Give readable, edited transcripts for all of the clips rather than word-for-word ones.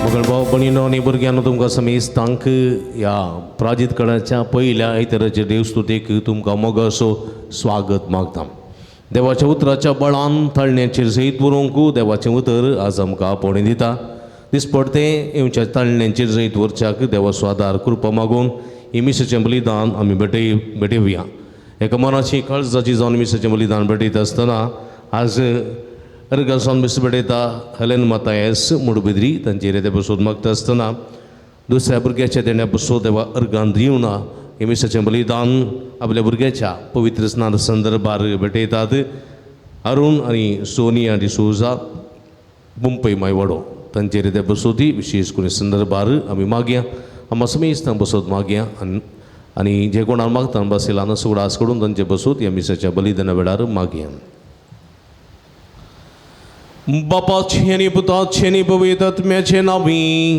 मुघल भाव भयणींनो आनी भुरग्यांनो तुमकां समेस्तांक ह्या प्राजीत काळाच्या पयल्या आयताराचे देवस्तुतेक तुमकां मोगा असो स्वागत मागता. देवाच्या उतराच्या बळान तळण्याचेर जैत व्हरूंक देवाचें उतर आज आमकां आपोवणें दिता. दिसपडतें येवच्या तळण्यांचेर जैत व्हरच्याक देवाचो आदार कृपा मागून ही मिसाचें बलिदान आमी भेटयुया. एका मनाची काळजाची जावन मिसाचें बलिदान भेटयता आसतना आज अर्गासान मिस भेटयता हेलेन मातायेस मुडबिद्री तांचेर येदे बसोवन मागता आसतना दुसऱ्या भुरग्याच्या देण्या बसोवन देवा अर्गान दिवना हे मिसाचें बलिदान आपल्या भुरग्याच्या पवित्र स्नान संदर्भार भेटयतात. अरुण आनी सोनिया डिसोजा मुंबई मायवाडो तांचेर येदे बसोवती विशेष करून संदर्भार आमी मागया. आमी समेस्तांक बसोत मागया आनी जे कोणाक मागता बसिलान सुगडास कडून तांचे बसोत ह्या मिसाच्या बलिदाना वेळार मागया. बापाचे आनी पुताचे आनी पवित्र आत्म्याचे नांवी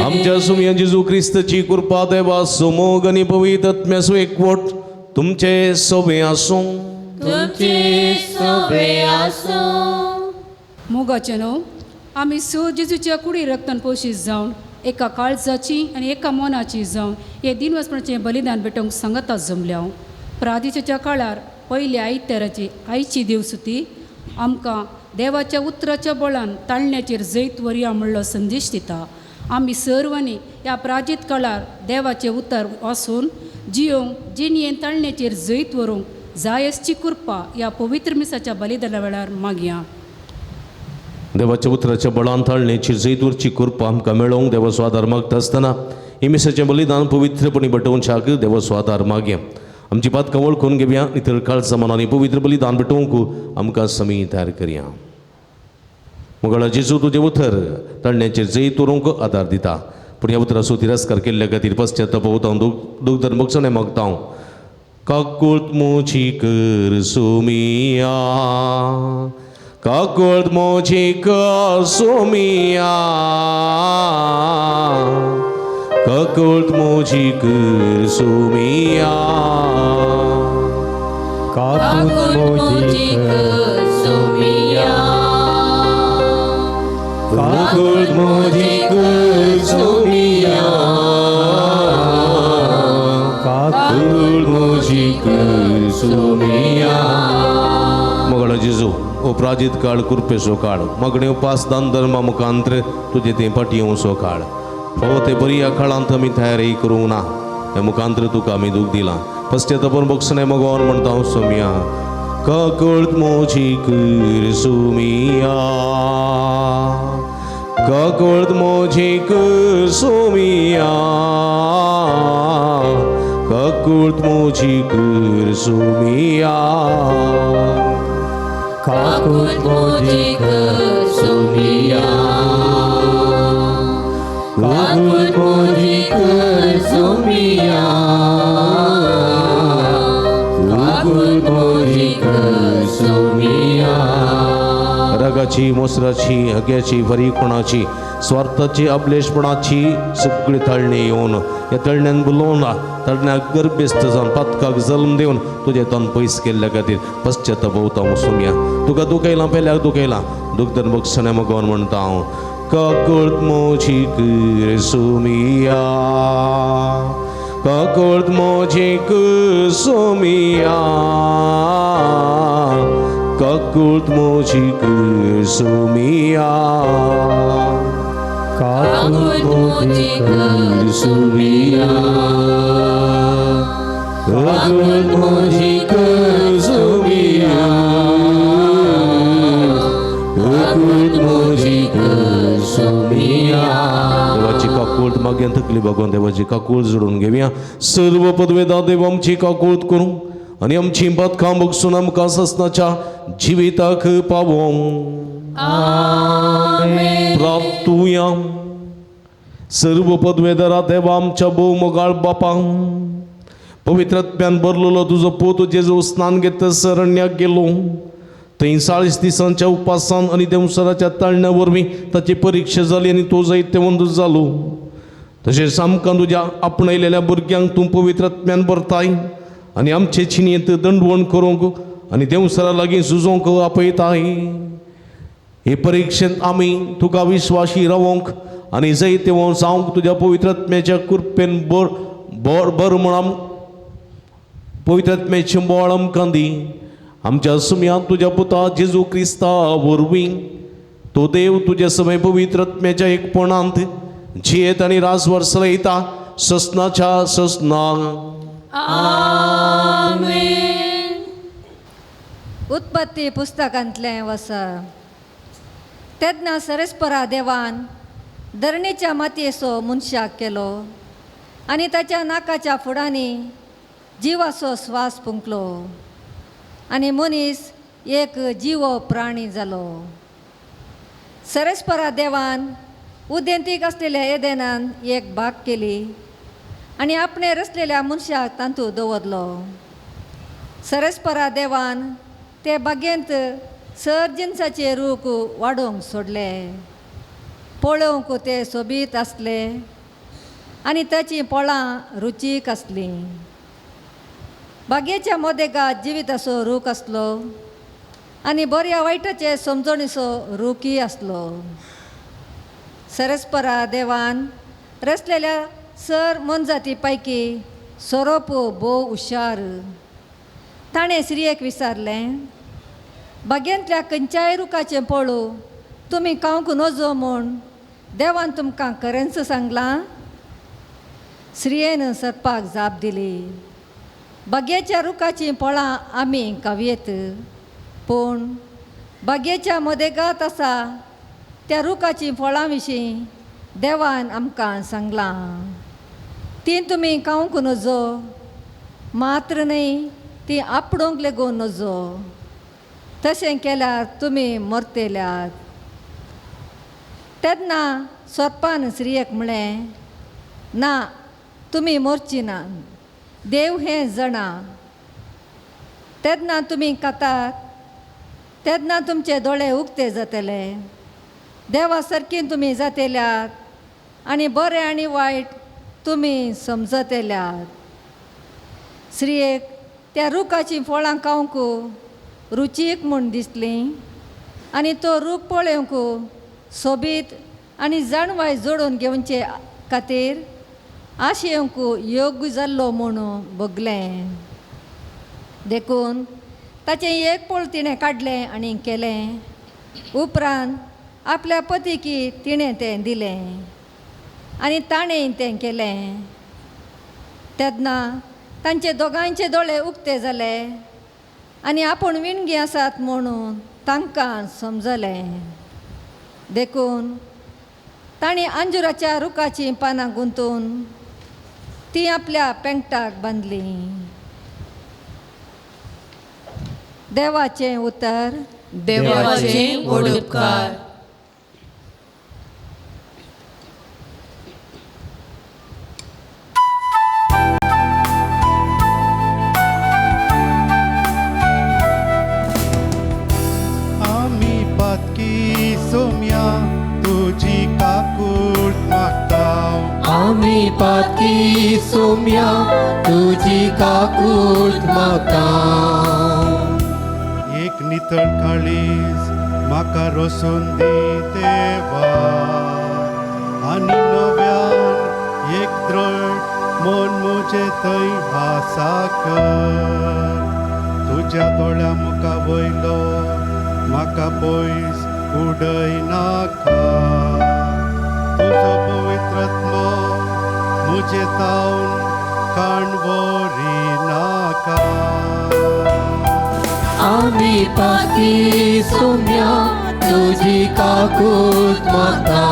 आमच्या सुमया जेजू क्रिस्ताची कृपा देवा समोग आनी पवित्र आत्म्याचो एकवट तुमचे सोबे आसूं. मोगाचे न्हू आमी सो जेजूच्या कुडी रक्तान पोशीत जावन एका काळजाची आनी एका मनाची जावन हे दिनवसपणाचें बलिदान भेटोवंक सांगता जमल्या. प्रादिच्या काळार पयल्या आयताराची आयची देवसुती आमकां देवाच्या उतराच्या बळान ताळण्याचेर जैत व्हरया म्हणलो संदेश दिता. आमी सर्वांनी ह्या प्राजीत काळार देवाचें उतर वाचून जियोंक जिणयेन ताळण्याचेर जैत व्हरूंक जाय असची कृपा ह्या पवित्र मिसाच्या बलिदाना वेळार मागया. देवाच्या उतराच्या बळान ताळण्याचेर जैत व्हरची कृपा आमकां मेळोवंक देवाचो आदार मागता आसतना ही मिसाचें बलिदान पवित्रपणी भेटोवच्याक देवाचो आदार मागया. आमची पातकां वळखून घेवया. नितळ काळजा मनांनी पवित्र बलिदान भेटोवंक आमकां समी तयार करया. मुगळा जेजू तुजें उतर ताळण्याचेर जैत व्हरूंक आदार दिता. पूण ह्या उतराचो तिरस्कार केल्ल्या खातीर पश्चाताप हांव दूख धर्मक्षणे मागता. काकुळत मोची कर सोमिया काकुळत मोची कर सोमिया काकुळत मोची कर सोमिया काकुळत मोची कर सोमिया काकुळत मोची कर सोमिया काकुळत मोची कर सोमिया. मोगळा जेजू ओ प्राजीत काळ कृपेचो काळ मगणे उपास दान धर्मा मुखांतर तुजे ते पाटयेवचो काळ हो ते बरी ह्या काळांत आमी तयारी करूंक ना. ह्या मुखांतर तुका आमी दूख दिलां. पश्चातापून बक्षणे मगोन म्हणटा हांव सोमिया काकुळत मोची कर सोमिया काकुळत मोची कर सोमिया काकुळत मोची कर सोमिया काकुळत मोची कर सोमिया काकूट मोजी कर सोमिया काकूट मोजी कर सोमिया रागाची मोसराची हग्याची फरीपणाची स्वार्थाची अबलेशपणाची सगळी तळणी येऊन या तळण्यान बुलोवन तळण्याक गर्भेस्त जावन पातकाक जल्म देऊन तुझे तन पयस केल्ल्या खातीर पश्चाताप सोम्या तुका दुखयलां पेल्याक दुखयलां दुखदन बक्षणे मगोन म्हणटा हांव काकूट मोजी कर सोमिया काकूट मोजी कर सोमिया काकूट मोजी कर सोमिया काकूट मोजी कर सोमिया काकूट मोजी कर सोमिया काकूट मोजी कर सोमिया देवाची काकूट मागेन थकली बघून देवाची काकूट जोडून घेवया सर्व पदवेदा देव आमची काकूट करूं आणि आमची बदकां बगसून आमकां ससनाच्या जिविताक पावों प्रार्थुया सर्व पदवेदारा देवा आमच्या भोव मोगाळ बापा पवित्रात्म्यान भरलेलो तुजो पोत जेजो स्नान घेता सरण्याक गेलो थंय 40 दिसांच्या उपासान आनी देवसराच्या ताळण्या वरवीं ताची परीक्षा जाली आनी तो जायतेवंत जालो तशेंच आमकां तुज्या आपणयलेल्या भुरग्यांक तूं पवित्रात्म्यान भरताय आनी आमचे छिणयेंत दंडवण करूंक आनी देवसरा लागीं झुजोंक आपयताय हे परीक्षेंत आमी तुका विश्वासी रावोंक आनी जायतेवं जावंक तुज्या पवित्रात्म्याच्या कृपेन बर म्हण पवित्रात्म्याचें बळ आमकां दी आमच्या सुम्या तुज्या पुता जेजू क्रिस्ता वरवीं तो देव तुजे समय पवित्रात्म्याच्या एकपणांत जियेत आनी रासवर चलयता ससनाच्या ससनाक उत्पत्ती पुस्तकांतलें वसा तेन्ना सरस्परा देवान धरणीच्या मातयेचो मनशाक केलो आनी ताच्या नाकाच्या फुडांनी जिवाचो स्वास फुंकलो आनी मनीस एक जिवो प्राणी जालो सरस्परा देवान उदेंतीक आसलेल्या येदेनान एक बाग केली आनी आपणे रचलेल्या मनशाक तांतू दवरलो सरस्परा देवान ते बागेंत सर्जिन्साचे रूख वाडोवंक सोडले पळोवंक ते सोबीत आसले आनी ताची फळां रुचीक आसलीं बागेच्या मोदेगांत जिविताचो रूख आसलो आनी बऱ्या वायटाचे समजणीचो रूखय आसलो सरस्परा देवान रचलेल्या सर मनजाती पैकी सोरोप भोव हुशार ताणें स्त्रियेक विचारलें बागेंतल्या खंयच्याय रुखाचें पळू तुमी खावंक नजो म्हूण देवान तुमकां खरेंच सांगलां स्त्रियेन सर्पाक जाप दिली बागेच्या रुखाचीं फळां आमी खावयेत पूण बागेच्या मदेगांत आसा त्या रुखाचीं फळां विशीं देवान आमकां सांगलां ती तुमी खावंक नजो मात्र न्हय ती आपणूंक लेगून नजो तशें केल्यार तुमी मरतेल्यात तेन्ना सर्पान स्त्रियेक म्हळें ना तुमी मरची ना देव हें जाणा तेन्ना तुमी खातात तेन्ना तुमचे दोळे उक्ते जातले देवा सारकीं तुमी जातेल्यात आनी बरें आनी वायट तुमी समजतेल्यात स्त्रियेक त्या रुखाचीं फळां खावंक रुचीक म्हूण दिसलीं आनी तो रूख पळोवंक सोबीत आनी जाणवाय जोडून घेवचे खातीर आशेवंक योग्य जाल्लो म्हूण बगलें देखून ताचें एक पळ तिणें काडलें आनी केलें उपरांत आपल्या पतीकी तिणें तें दिलें आनी ताणें तें केलें तेन्ना तांचे दोगांयचे दोळे उक्ते जाले आनी आपूण विणगी आसात म्हणून तांकां समजलें देखून ताणीं अंजुराच्या रुखाचीं पानां गुंतून ती आपल्या पेंगटाक बांदलीं देवाचें उतर देवाचे व्हड उपकार आम्ही पातकी सोम्या तुझी काकूट मागता. एक नितळ काळीज म्हाका रोसून दी देवा, आनी नव्यान एक द्रड मन मुजे थंय आसा कर. तुज्या दोळ्या मुखा वयलो म्हाका पयस उडय नाका. तुजो पवित्रात्मा मुजे तावन काणवरी नाका. आम्ही पातकी सोम्या तुझी काकूट मागता.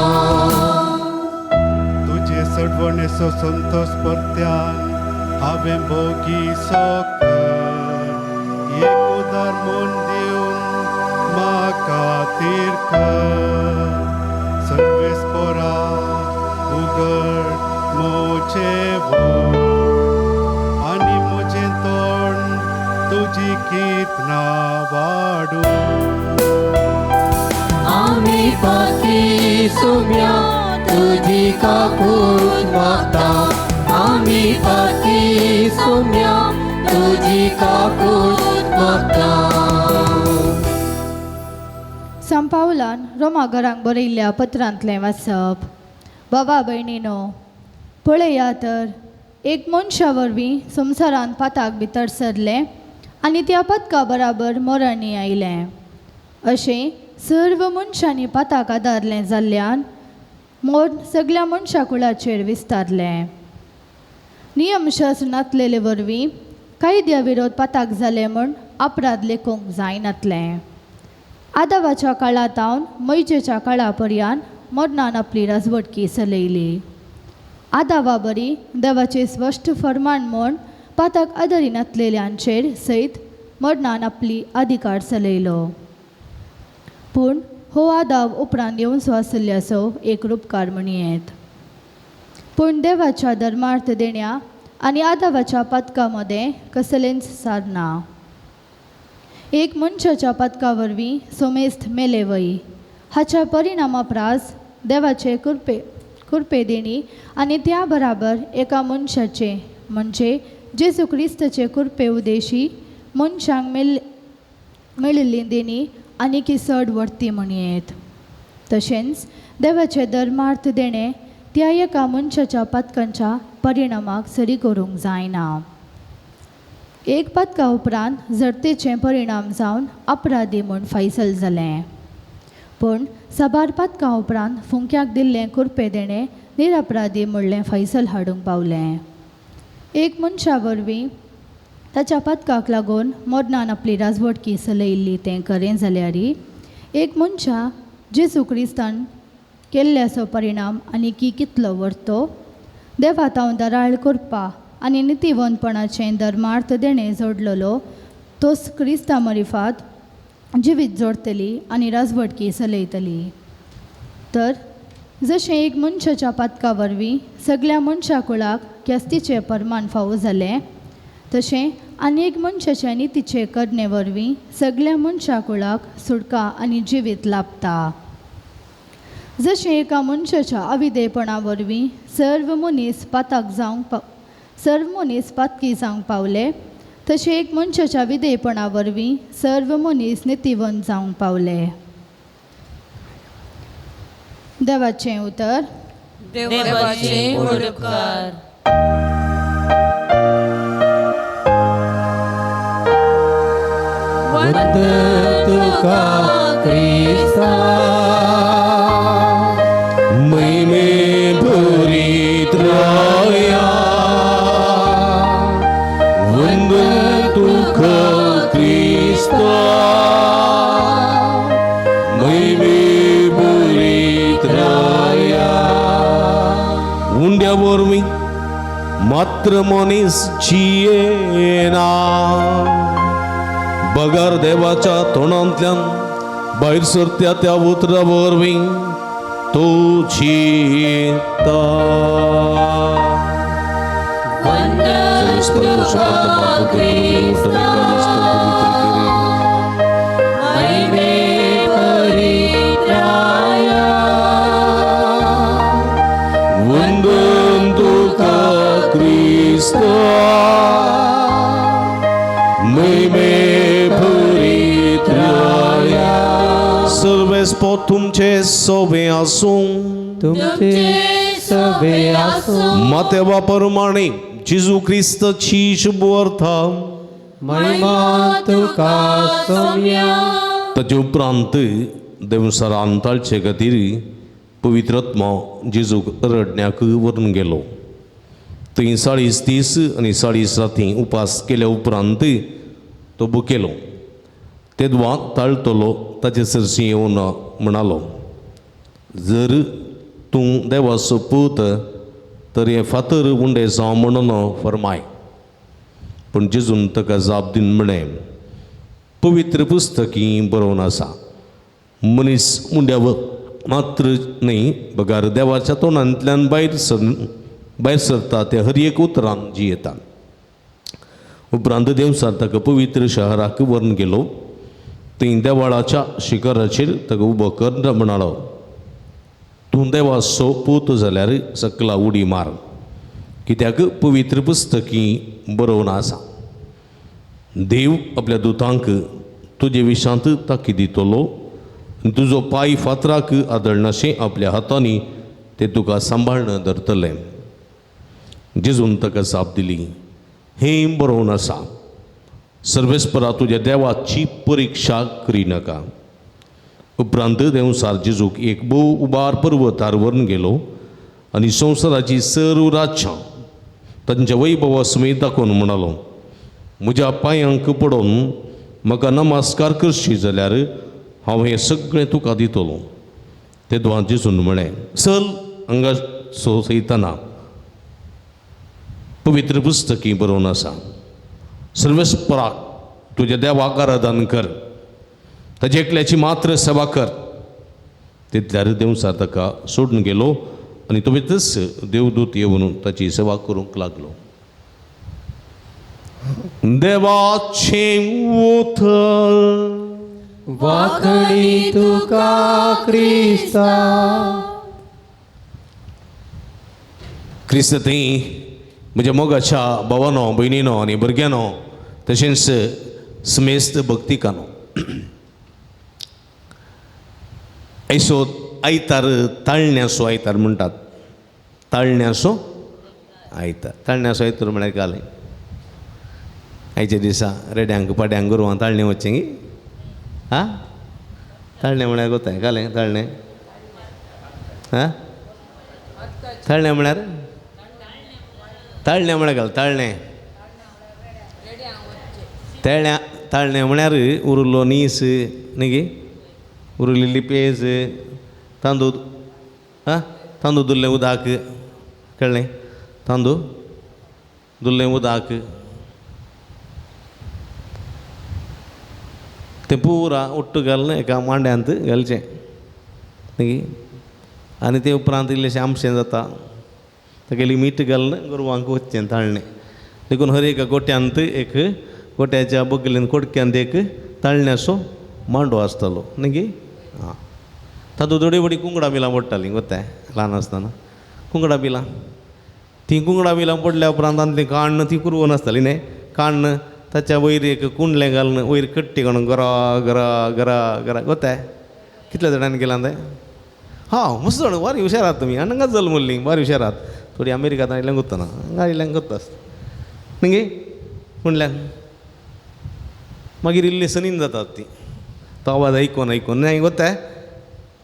तुझे सडवणेचो संतोष परत्यान हांवें भोगी सोकर. एक उदार मन दिवन म्हाका तीर कर. सर्वेस्परा उगड मोचे आनी म्हजें तोंड तुजी कीर्तना वाडू. आम्ही पातकी सोम्या तुझी काकूट मागता. आम्ही पातकी सोम्या तुझी काकूट मागता. सांत पावलान रोमा घरांक बरयल्ल्या पत्रांतलें वाचप. बाबा भयणीनो, पळया तर एक मनशा वरवीं संवसारांत पाताक भितर सरलें आनी त्या पदका बराबर मरणय आयलें. अशें सर्व मनशांनी पाताक आदारलें जाल्ल्यान मोर सगळ्या मनशा कुळाचेर विस्तारलें. नियमशास्त्र नातलेले वरवीं कायद्या विरोध पाताक जालें म्हूण अपराध लेखूंक जायनातलें. आदावाच्या काळांतावन मैजेच्या काळा पर्यंत मरणान आपली राजवटकी चलयली. आदावा बरी देवाचे स्पश्ट फर्माण म्हूण पाताक आदारिनातलेल्यांचेर सयत मरणान आपली अधिकार चलयलो. पूण हो आदाव उपरांत येवचो आसल्याचो एक रूपकार म्हणयेत. पूण देवाच्या धर्मार्थ देण्या आनी आदावाच्या पदका मदें कसलेंच सार ना. एक मनशाच्या पदका वरवीं सोमेस्त मेले वय हाच्या परिणामा प्रास देवाचे कृपे देणी आनी त्या बराबर एका मनशाचे म्हणजे जेजू क्रिस्ताचे कृपे उदेशी मनशांक मेळिल्ली देणी आनी चड वर्ती म्हणयेत. तशेंच देवाचे धर्मार्थ देणे त्या एका मनशाच्या पदकांच्या परिणामाक सरी करूंक जायना. एक पदका उपरांत जरतेचे परिणाम जावन अपराधी म्हूण फैसल जालें. पूण साबार पदका उपरांत फुंक्याक दिल्लें कृपे देणें निरपराधी म्हणलें फैसल हाडूंक पावलें. एक मनशा वरवीं ताच्या पदकाक लागून मरणान आपली राजवटकी चलयल्ली तें खरें जाल्यारय एक मनशा जेजू क्रिस्तान केल्ल्याचो परिणाम आनी कितलो व्हरतो देवात हांव दराळ करपा आनी नितीवंतपणाचें धर्मार्थ देणें जोडलेलो तोच क्रिस्ता मरिफात जिवीत जोडटली आनी राजवटकी चलयतली. तर जशें एक मनशाच्या पदका वरवीं सगळ्या मनशा कुळाक ख्यास्तीचें परमान फावो जालें तशें आनी एक मनशाच्या नितीचे करणे वरवीं सगळ्या मनशा कुळाक सुटका आनी जिवीत लाभता. जशें एका मनशाच्या अविधेयपणा वरवीं सर्व मनीस पातकी जावंक पावले तशें एक मनशाच्या विधेयपणा वरवीं सर्व मनीस नितीवंत जावंक पावले. देवाचें उतर. देवाचे उडकार. वंदन तुका क्रिस्ता, महिमे भरीत राया. वंदन तुका क्रिस्ता, महिमे भरीत राया. उंड्या वरवीं मात्र मनीस जियेना. बगार देवाच्या तोंडांतल्यान भायर सरत्या त्या उतरा वरवीं तो जियेता. वंदन तुका क्रिस्ता, महिमे भरीत राया. वंदन Cristo Mâine purit Troia Servesc pot तुमचे सोबे असून तुमचे सभे असो मातेवा परमाणे जेजू ख्रिस्ताची शुभ अर्था महिमा तुका सोम्या ताचे उपरांत देवसरांताळचे खातीर पवित्र आत्मा जेजूक रडण्याक व्हरून गेलो. थंय 40 दीस आनी 40 राती उपास केल्या उपरांत तो भुकेलो. तेदवा ताळतलो ताचे सरशी येवन म्हणालो, जर तूं देवाचो पूत तर हे फातर उंडे जावं म्हणून फरमाय. पूण जेजून ताका जाप दिवन म्हणें, पवित्र पुस्तकी बरोवन आसा, मनीस मुंड्यावर मात्र न्ही बगार देवाच्या तोंडांतल्यान भायर सरता ते हर एक उतरान जी येता. उपरांत देवसार ताका पवित्र शहराक व्हरून गेलो. थंय देवाळाच्या शिखराचेर ताका उबो कर म्हणालो, तूं देवाचो पूत जाल्यार सकला उडी मार, कित्याक पवित्र पुस्तकी बरोवन आसा, देव आपल्या दुतांक तुजे विशांत ताकी दितलो, तुजो पांय फातराक आदळनाशें आपल्या हातांनी ते तुका सांबाळन धरतले. जेजून ताका जाप दिली, हें बरोवन आसा, सर्वेस्परा तुज्या देवाची परिक्षा करिनाका. उपरांत देवसार जेजूक एक भोव उबार पर्वतार व्हरून गेलो आनी संवसाराची सर्व राज्यां तांच्या वैभवा समेत दाखोवन म्हणालो, म्हज्या पांयांक पडोवन म्हाका नमस्कार करशी जाल्यार हांव हें सगळें तुका दितलो. तेदवा जेजून म्हळें, चल हांगा सयतना पवित्र पुस्तकी बरोवन आसा, सर्वेस्पराक तुज्या देवाक आराधन कर, ताचे एकल्याची मात्र सेवा कर. तितल्यार देवसार ताका सोडून गेलो आनी तो भितरच देवदूत येवन ताची सेवा करूंक लागलो. देवाचे उतर वाखणी तुका क्रिस्ता क्रिस्त थंय म्हज्या मोगाच्या भावानो भयणीनो आनी भुरग्यानो तशेंच समेस्त भक्तिकानो, ऐसो आयतार ताळण्याचो आयतार म्हणटात. ताळण्याचो आयतार, ताळण्याचो आयतार म्हळ्यार कालें आयच्या दिसा रेड्यांक पाड्यांक गोरवां ताळणे वच्चें गी. हां, ताळणे म्हळ्यार कोताय कालें ताळणे. हां, ताळणे म्हळ्यार ताळणे म्हळ्यार घाल ताळणे ताळणे म्हळ्यार उरिल्लो नीस न्ही गे, उरिल्ली पेज, तांदूळ, आं तांदूळ दुल्लें उदक, कळ्ळें, तांदूळ दुल्लें उदक तें पुरा उट्ट घालून एका मांड्यांत घालचें न्ही, आनी ते उपरांत इल्लेशें आमशें जाता, तागेली मीठ घालून गोरवांक वच्चें ताळणें. देखून हर एका गोट्यांत एक गोट्याच्या बगलेन कोडक्यांत एक ताळण्याचो मांडो आसतालो न्ही गे. हां, तातूंत थोडी बडी कुंगडां बिलां पडटालीं कोताय ल्हान आसतना. कुंगडां बिलां तीं कुंगडां बिलां पडल्या उपरांत तांतलीं काण्ण ती कुरवो नासतालीं न्ही, काण्ण ताच्या वयर एक कुंडलें घालून वयर कट्टी काडून गरा गरा गरा गरा कोताय. कितल्या जाणांनी केलां तें? हां, मस्त जाण, बारी हुशार आहात तुमी, हांगाच जल्मल्लीं, बारी हुशार आहात. थोडी अमेरिकांत आयिल्ल्यान कोत्ताना, हांगा आयिल्ल्यान कोत्ता न्ही गे कुंडल्यान. मागीर इल्ली सनीन जातात ती, तो आवाज आयकून नाही कोताय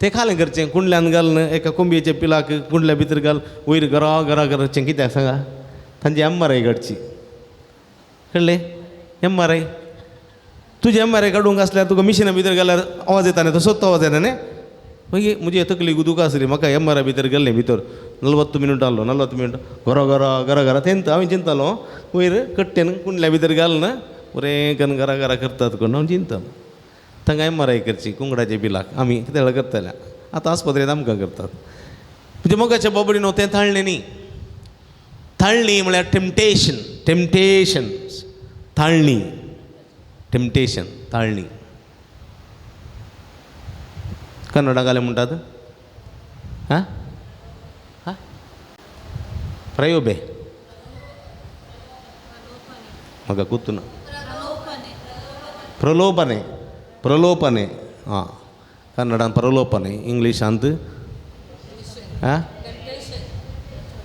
तें खालें करचें कुंडल्यान घालून एका कोंबयेच्या पिलाक कुंडल्या भितर घाल वयर गरा गरा करचें. कित्याक सांगा? तांची MRI काडची, कळ्ळें? MRI तुजी MRI काडूंक आसल्यार तुका मिशिना भितर घाल्यार आवाज येता न्ही, तो सोदतो आवाज येता न्ही. मागीर म्हजी तकली गुदूक आसली, म्हाका MRI भितर गेल्लें भितर 40 मिनट आसलो, 40 मिनट गरा गरा गरा गरा तेंत हांवें चिंततालो वयर कट्टेन कुंडल्या भितर घालून बरें करून गरा गरा करतात करून हांव चिंततालो. तांकां MRI करची कुंगडाच्या बिलाक, आमी कितें वेळा करताले, आतां आस्पत्रेंत आमकां करतात. म्हणजे मोगाच्या बाबडीन तें ताळणें न्ही. ताळणी म्हळ्यार टेम्पटेशन, टेम्पटेशन ताळणी, टेम्पटेशन ताळणी. कन्नडा घाले म्हणटात. हां हां प्रयोबे म्हाका कुत्तूना प्रलोभने प्रलोभने हां कन्नडान प्रलोभने इंग्लिशांत हां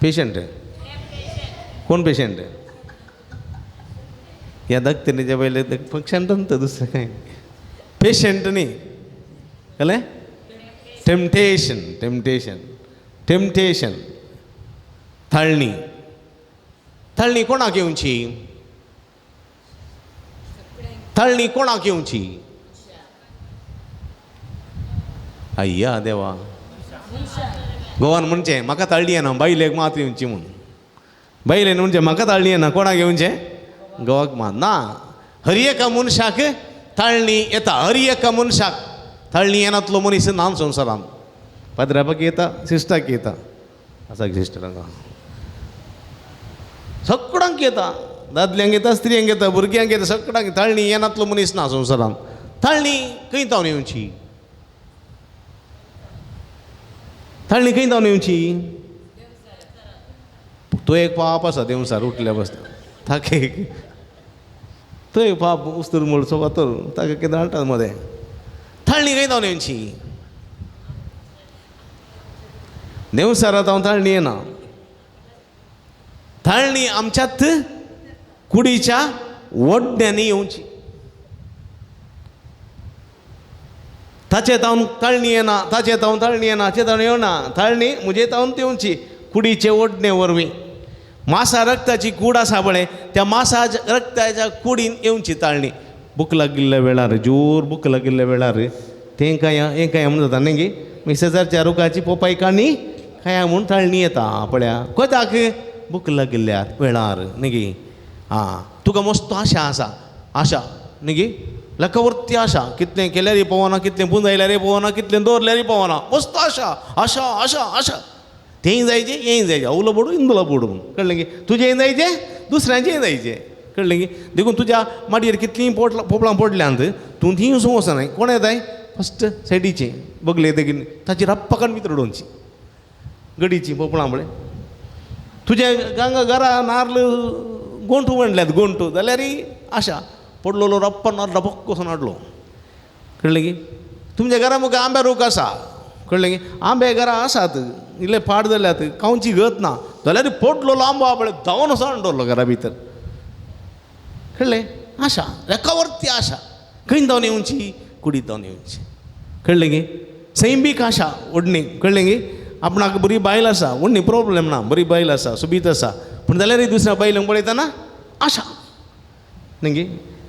पेशंट कोण पेशंट या दत्तनीच्या पहिले पेशंट तर दुसरं काय पेशंट न्ही कळ्ळें टेम्पटेशन टेम्पटेशन टेम्पटेशन थाळणी थाळणी कोणाक येवची थाळणी कोणाक येवची अय्या देवा गोवान म्हणचे म्हाका ताळणी येना बायलेक मात येवची म्हूण बायलेन म्हणजे म्हाका ताळणी येना कोणाक येवचे गोवाक मात ना हर एका मनशाक ताळणी येता हर एका मनशाक ताळणी येनातलो मनीस ना संवसारांत पाद्रापाक येता सिस्टाक येता आसा सिस्टरांक सगळ्यांक येता दादल्यांक येता स्त्रियांक येता भुरग्यांक येता सगळ्यांक ताळणी येनातलो मनीस ना संवसारांत ताळणी खंय तावन येवची थाळणी खंय जावन येवची तो एक पाप आसा देवसार उठल्या बसता ताका एक तो एक पाप उस्तूर मोडचो वातर ताका कितें हाडटा मदें थाळणी खंय जावन येवची देवसारांत हांव थाळणी येना थाळणी आमच्यात कुडीच्या वड्ड्यांनी येवची ताचे तावन ताळणी येना ताचे तावन ताळणी येना ताचे तावन येवना थाळणी म्हजे तावन येवची कुडीचे ओडणे वरवीं मासा रक्ताची कूड आसा पळय त्या मासा रक्ताच्या कुडीन येवची ताळणी भूक लागिल्ल्या वेळार जोर भूक लागिल्ल्या वेळार तें खाया हें खाया म्हणून जाता न्ही गे मिसेसारच्या रुखाची पोपाय काणी खाया म्हूण थाळणी येता पळया कोताक भूक लागिल्ल्या वेळार न्ही गे हां तुका मस्त आशा आसा आशा न्ही गे लकवर्ती आशा कितलें केल्यारय पवना कितलें पुंजायल्यारय पवना कितलें दवरल्यारय पवना मस्त आशा आशा आशा आशा तेंय जायचें हेंय जायचें आवलो पडू इंदुला पडू म्हणून कळ्ळें गे तुजेंय जायचें दुसऱ्यांचेंय जायचें कळ्ळें गे देखून तुज्या माडयेर कितलीं पोपळां पडल्यांत तूं थीं वचूं वचनाय कोण येताय फस्ट सायडीचें बगले तेगेन ताची रप्पकान भितर उडोवची गडीची पोपळां पळय तुज्या घरा नारळ गोंठू म्हणल्यात गोंठू जाल्यारय आशा पडलोलो रप्पन नारळ डबक कसो नाडलो कळ्ळें गे तुमच्या घरा मुखार आंब्या रोक आसा कळ्ळें गे आंबे घरा आसात इल्ले फाट जाल्यात कावची गत ना जाल्यार पडलोलो आंबो आपणे धांवन असो हाडलो घरा भितर कळ्ळें आशा रेकावरती आशा खंय जावन येवची कुडीत जावन येवची कळ्ळें गे सैमीक आशा ओडणी कळ्ळें गे आपणाक बरी बायल आसा ओडणी प्रॉब्लेम ना बरी बायल आसा सुबीत आसा पूण जाल्यारय दुसऱ्या बायलांक पळयतना आशा न्ही गे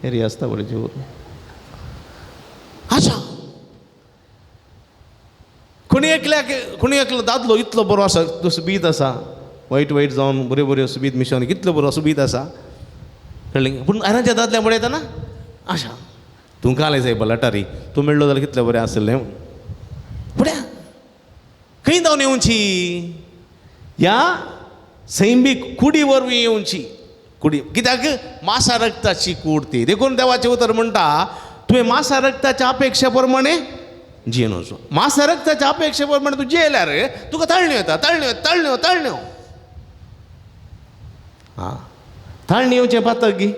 हेरी आसता बरें जोर आशा कोणी एकलो दादलो इतलो बरो आसा तो सुबीत आसा वायट वायट जावन बऱ्यो बऱ्यो सुबीत मिशन कितलो बरो सुबीत आसा कळ्ळें पूण हेरांच्या दादल्या पळयतना आशा तूं काल जाय बलाटारी तूं मेळ्ळो जाल्यार कितलें बरें आसलें पळया खंय जावन येवची ह्या सैमीक कुडी वरवीं येवची कुडी कित्याक मासा रक्ताची कूड ती देखून देवाचें उतर म्हणटा तुवें मासा रक्ताच्या अपेक्षा प्रमाणे जियेन वचूं मासा रक्ताच्या अपेक्षा प्रमाणे तूं जियेल्यार तुका ताळण्यो येता ताळण्यो ताळण्यो ताळण्यो हां ताळणी येवचें पातक गी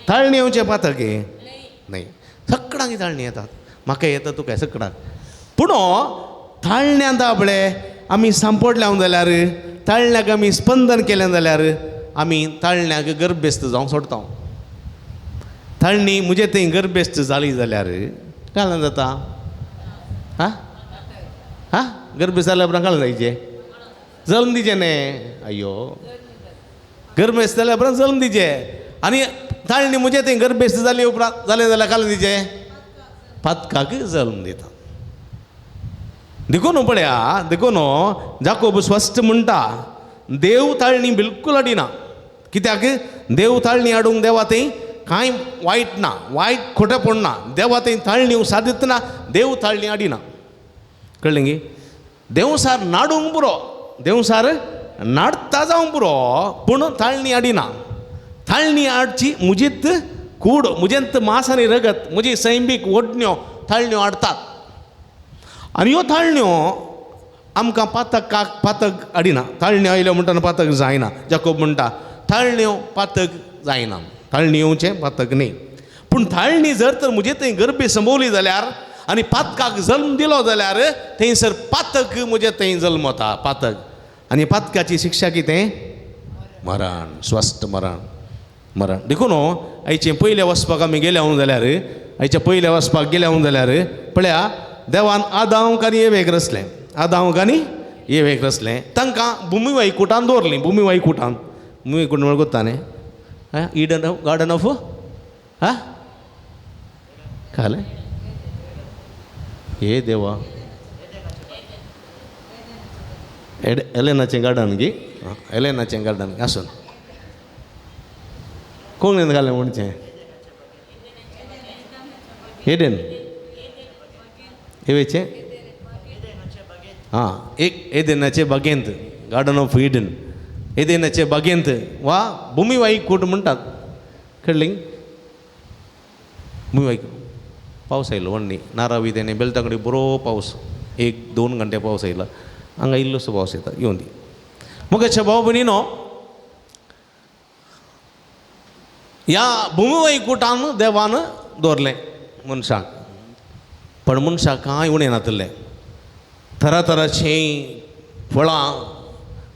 ताळणी येवचें पातक गे न्ही सगळ्यांक ताळणी येतात म्हाका येता तुका सगळ्यांक पूण ताळण्यांत आपले आमी सांपड लावन जाल्यार ताळण्याक आमी स्पंदन केलें जाल्यार आमी ताळण्याक गर्भेस्त जावंक सोडटा ताळणी म्हजे थंय गर्भेस्त जाली जाल्यार कालान जाता हां हां गर्भेस्त जाल्या उपरांत काल जायचें जल्म दिचें न्ही अय्यो गर्भेस्त जाल्या उपरांत जल्म दिचें आनी ताळणी म्हजे थंय गर्भेस्त जाली उपरांत जालें जाल्यार काल दिचें पातकाक जल्म दिता देखून पळया देखून जाकोब स्पश्ट म्हणटा देव ताळणी बिलकूल हाडिना कित्याक देव ताळणी हाडूंक देवा थंय कांय वायट ना वायट खोटें पडना देवा थंय ताळणी सादितना देव ताळणी हाडिना कळ्ळें गे देवसार नाडूंक पुरो देवसार नाडटा जावंक पुरो पूण ताळणी हाडिना ताळणी हाडची म्हजीत कूड म्हजेंत मास आनी रगत म्हजी सैमीक ओडण्यो ताळण्यो हाडटात आनी ह्यो ताळण्यो आमकां पातक हाडिना ताळण्यो आयल्यो म्हणटना पातक जायना जाकोब म्हणटा थाळण्यो पातक जायना, थाळणी येवचें पातक न्ही. पूण थाळणी जर तर म्हजे थंय गरबे संभोवली जाल्यार आनी पातकाक जल्म दिलो जाल्यार थंयसर पातक म्हजे थंय जल्मता, पातक. आनी पातकाची शिक्षा कितें? मरण, स्वस्थ मरण. मरण देखून आयचें पयल्या वचपाक आमी गेले जाल्यार, आयच्या पयल्या वचपाक गेले जाल्यार पळया, देवान आदांक आनी येवेक रचलें, आदांक आनी येवेक रचलें. तांकां भुमी वैकुठांत दवरलीं, भुमी वैकुठांत. भुमी वैकुठ म्हळ्यार कोत्ता न्ही, इडन गार्डन ऑफ खालें हे देवा, एलेनाचें गार्डन गी, एलेनाचें गार्डन आसून कोण घालें म्हणचें एडेन एवेचें एक एदेनाचे बागेंत, गार्डन ऑफ इडन, एदेनाचे बागेंत वा भुमी वैकुठ म्हणटात. कळ्ळें? भुमी वैकुठ. पावस आयलो व्हडली, नारावी तेणे बेलताकडी बरो पावस, 1-2 घंटे पावस आयला. हांगा इल्लोसो पावस येता येवन दी. मुखाच्या भाव भयणीनो, ह्या भुमी वैकुठान देवान दवरलें मनशाक. पण मनशाक कांय उणें नासलें. तरातराचीं फळां,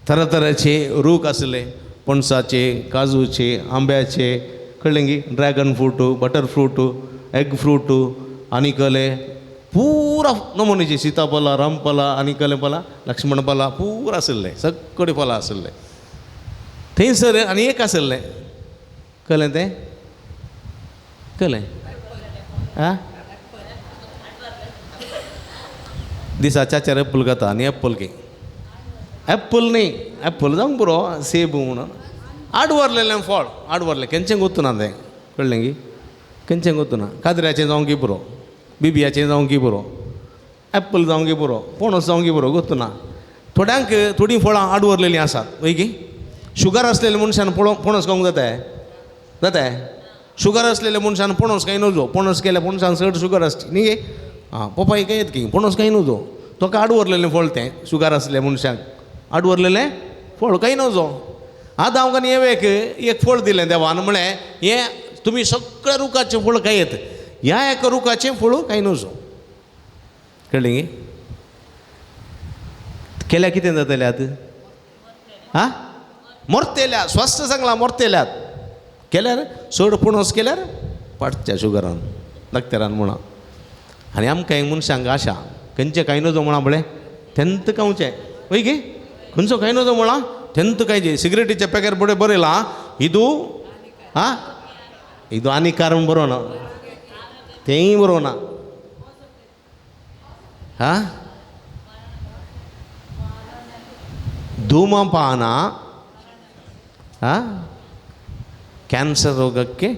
तरातराचे रूख आसले, पणसाचे, काजूचे, आंब्याचे, कळ्ळें गी, dragon fruit, butter fruit, egg fruit, आनीकले पुरा नमुनेची सीताफळां, रामफळां, आनीकले फळां, लक्ष्मण फळां पुरा आसले, सगळीं फळां आसले थंयसर. आनी एक आसलें, कळ्ळें तें? कळ्ळें? दिसाच्या 4 एप्पल खाता आनी एप्पल की एप्पल न्ही, एप्पल जावंक पुरो, सेब म्हणून आडवरलेलें फळ, आडवरलें केंचें गोतूना तें. कळ्ळें गी? केंचें गोतूना. काजऱ्याचें जावं की पुरो, बिबियाचें जावं की पुरो, एप्पल जावं की पुरो, पणस जावं की पुरो, गोतूना. थोड्यांक थोडीं फळां आडवरलेलीं आसात. वय की शुगर आसलेल्या मनशान पणस खावंक जाता? शुगर आसलेल्या मनशान पणस खाय नजो. पणस केल्या पणसान चड शुगर आसची न्ही गे. पपाय काय येत की पणस खाय नजो. तो आडवरलेलें फळ तें शुगर आसलेल्या मनशाक आडवरलेलें फळ खाय नजो. आतां हांव आनी येवेक एक फळ दिलें देवान, म्हळें हें तुमी सगळ्या रुखाचें फळ खायत, ह्या एका रुखाचें फळ खाय नजो. कळ्ळें गे? केल्या कितें जातलें? मरतेल्यात. स्वस्थ सांगलां, मरतेल्यात. केल्यार चड पणस केल्यार पाडच्या शुगरान, दाक्तरान म्हणा. आनी आमकां एक मनशांक आशा, खंयचें खाय नजो म्हणा बळें, तेंत खावचें. वय गे, खंयचो खाय नजो म्हणा तेंत खायचें. सिगरेटीचें पॅकेट बरें बरयलां, हिदू हिदू हानिकार म्हूण बरो ना, तेंय बरो ना. ಧೂಮಪಾನ ಕ್ಯಾನ್ಸರ್ ರೋಗಕ್ಕೆ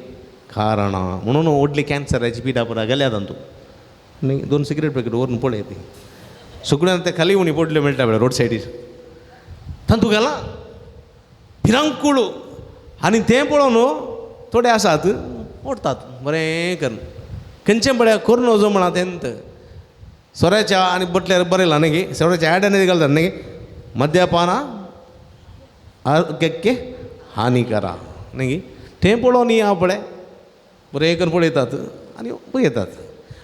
ಕಾರಣ म्हणून ओडली कॅन्सराची पिडा पुरा गेल्यात न्ही. 2 सिगरेट पॅकेट वरून पळय ती सगळ्यांक ते खाली उणी पडले मेळटा पळय रोड सायडीर तातू गेला भिरांकूळ. आनी तें पळोवन थोडे आसात ओडतात बरें करून. खंयचें बरें करून वचो म्हणा तेंत सोऱ्याच्या आनी बटल्यार बरयलां न्ही गे, सोऱ्याच्या ॲडांनी घालतात न्ही गे, मद्यपान आरोग्याಕ್ಕೆ हानिकार न्ही गे. तें पळोवन या पळय बरें करून पळयतात आनी पळयतात.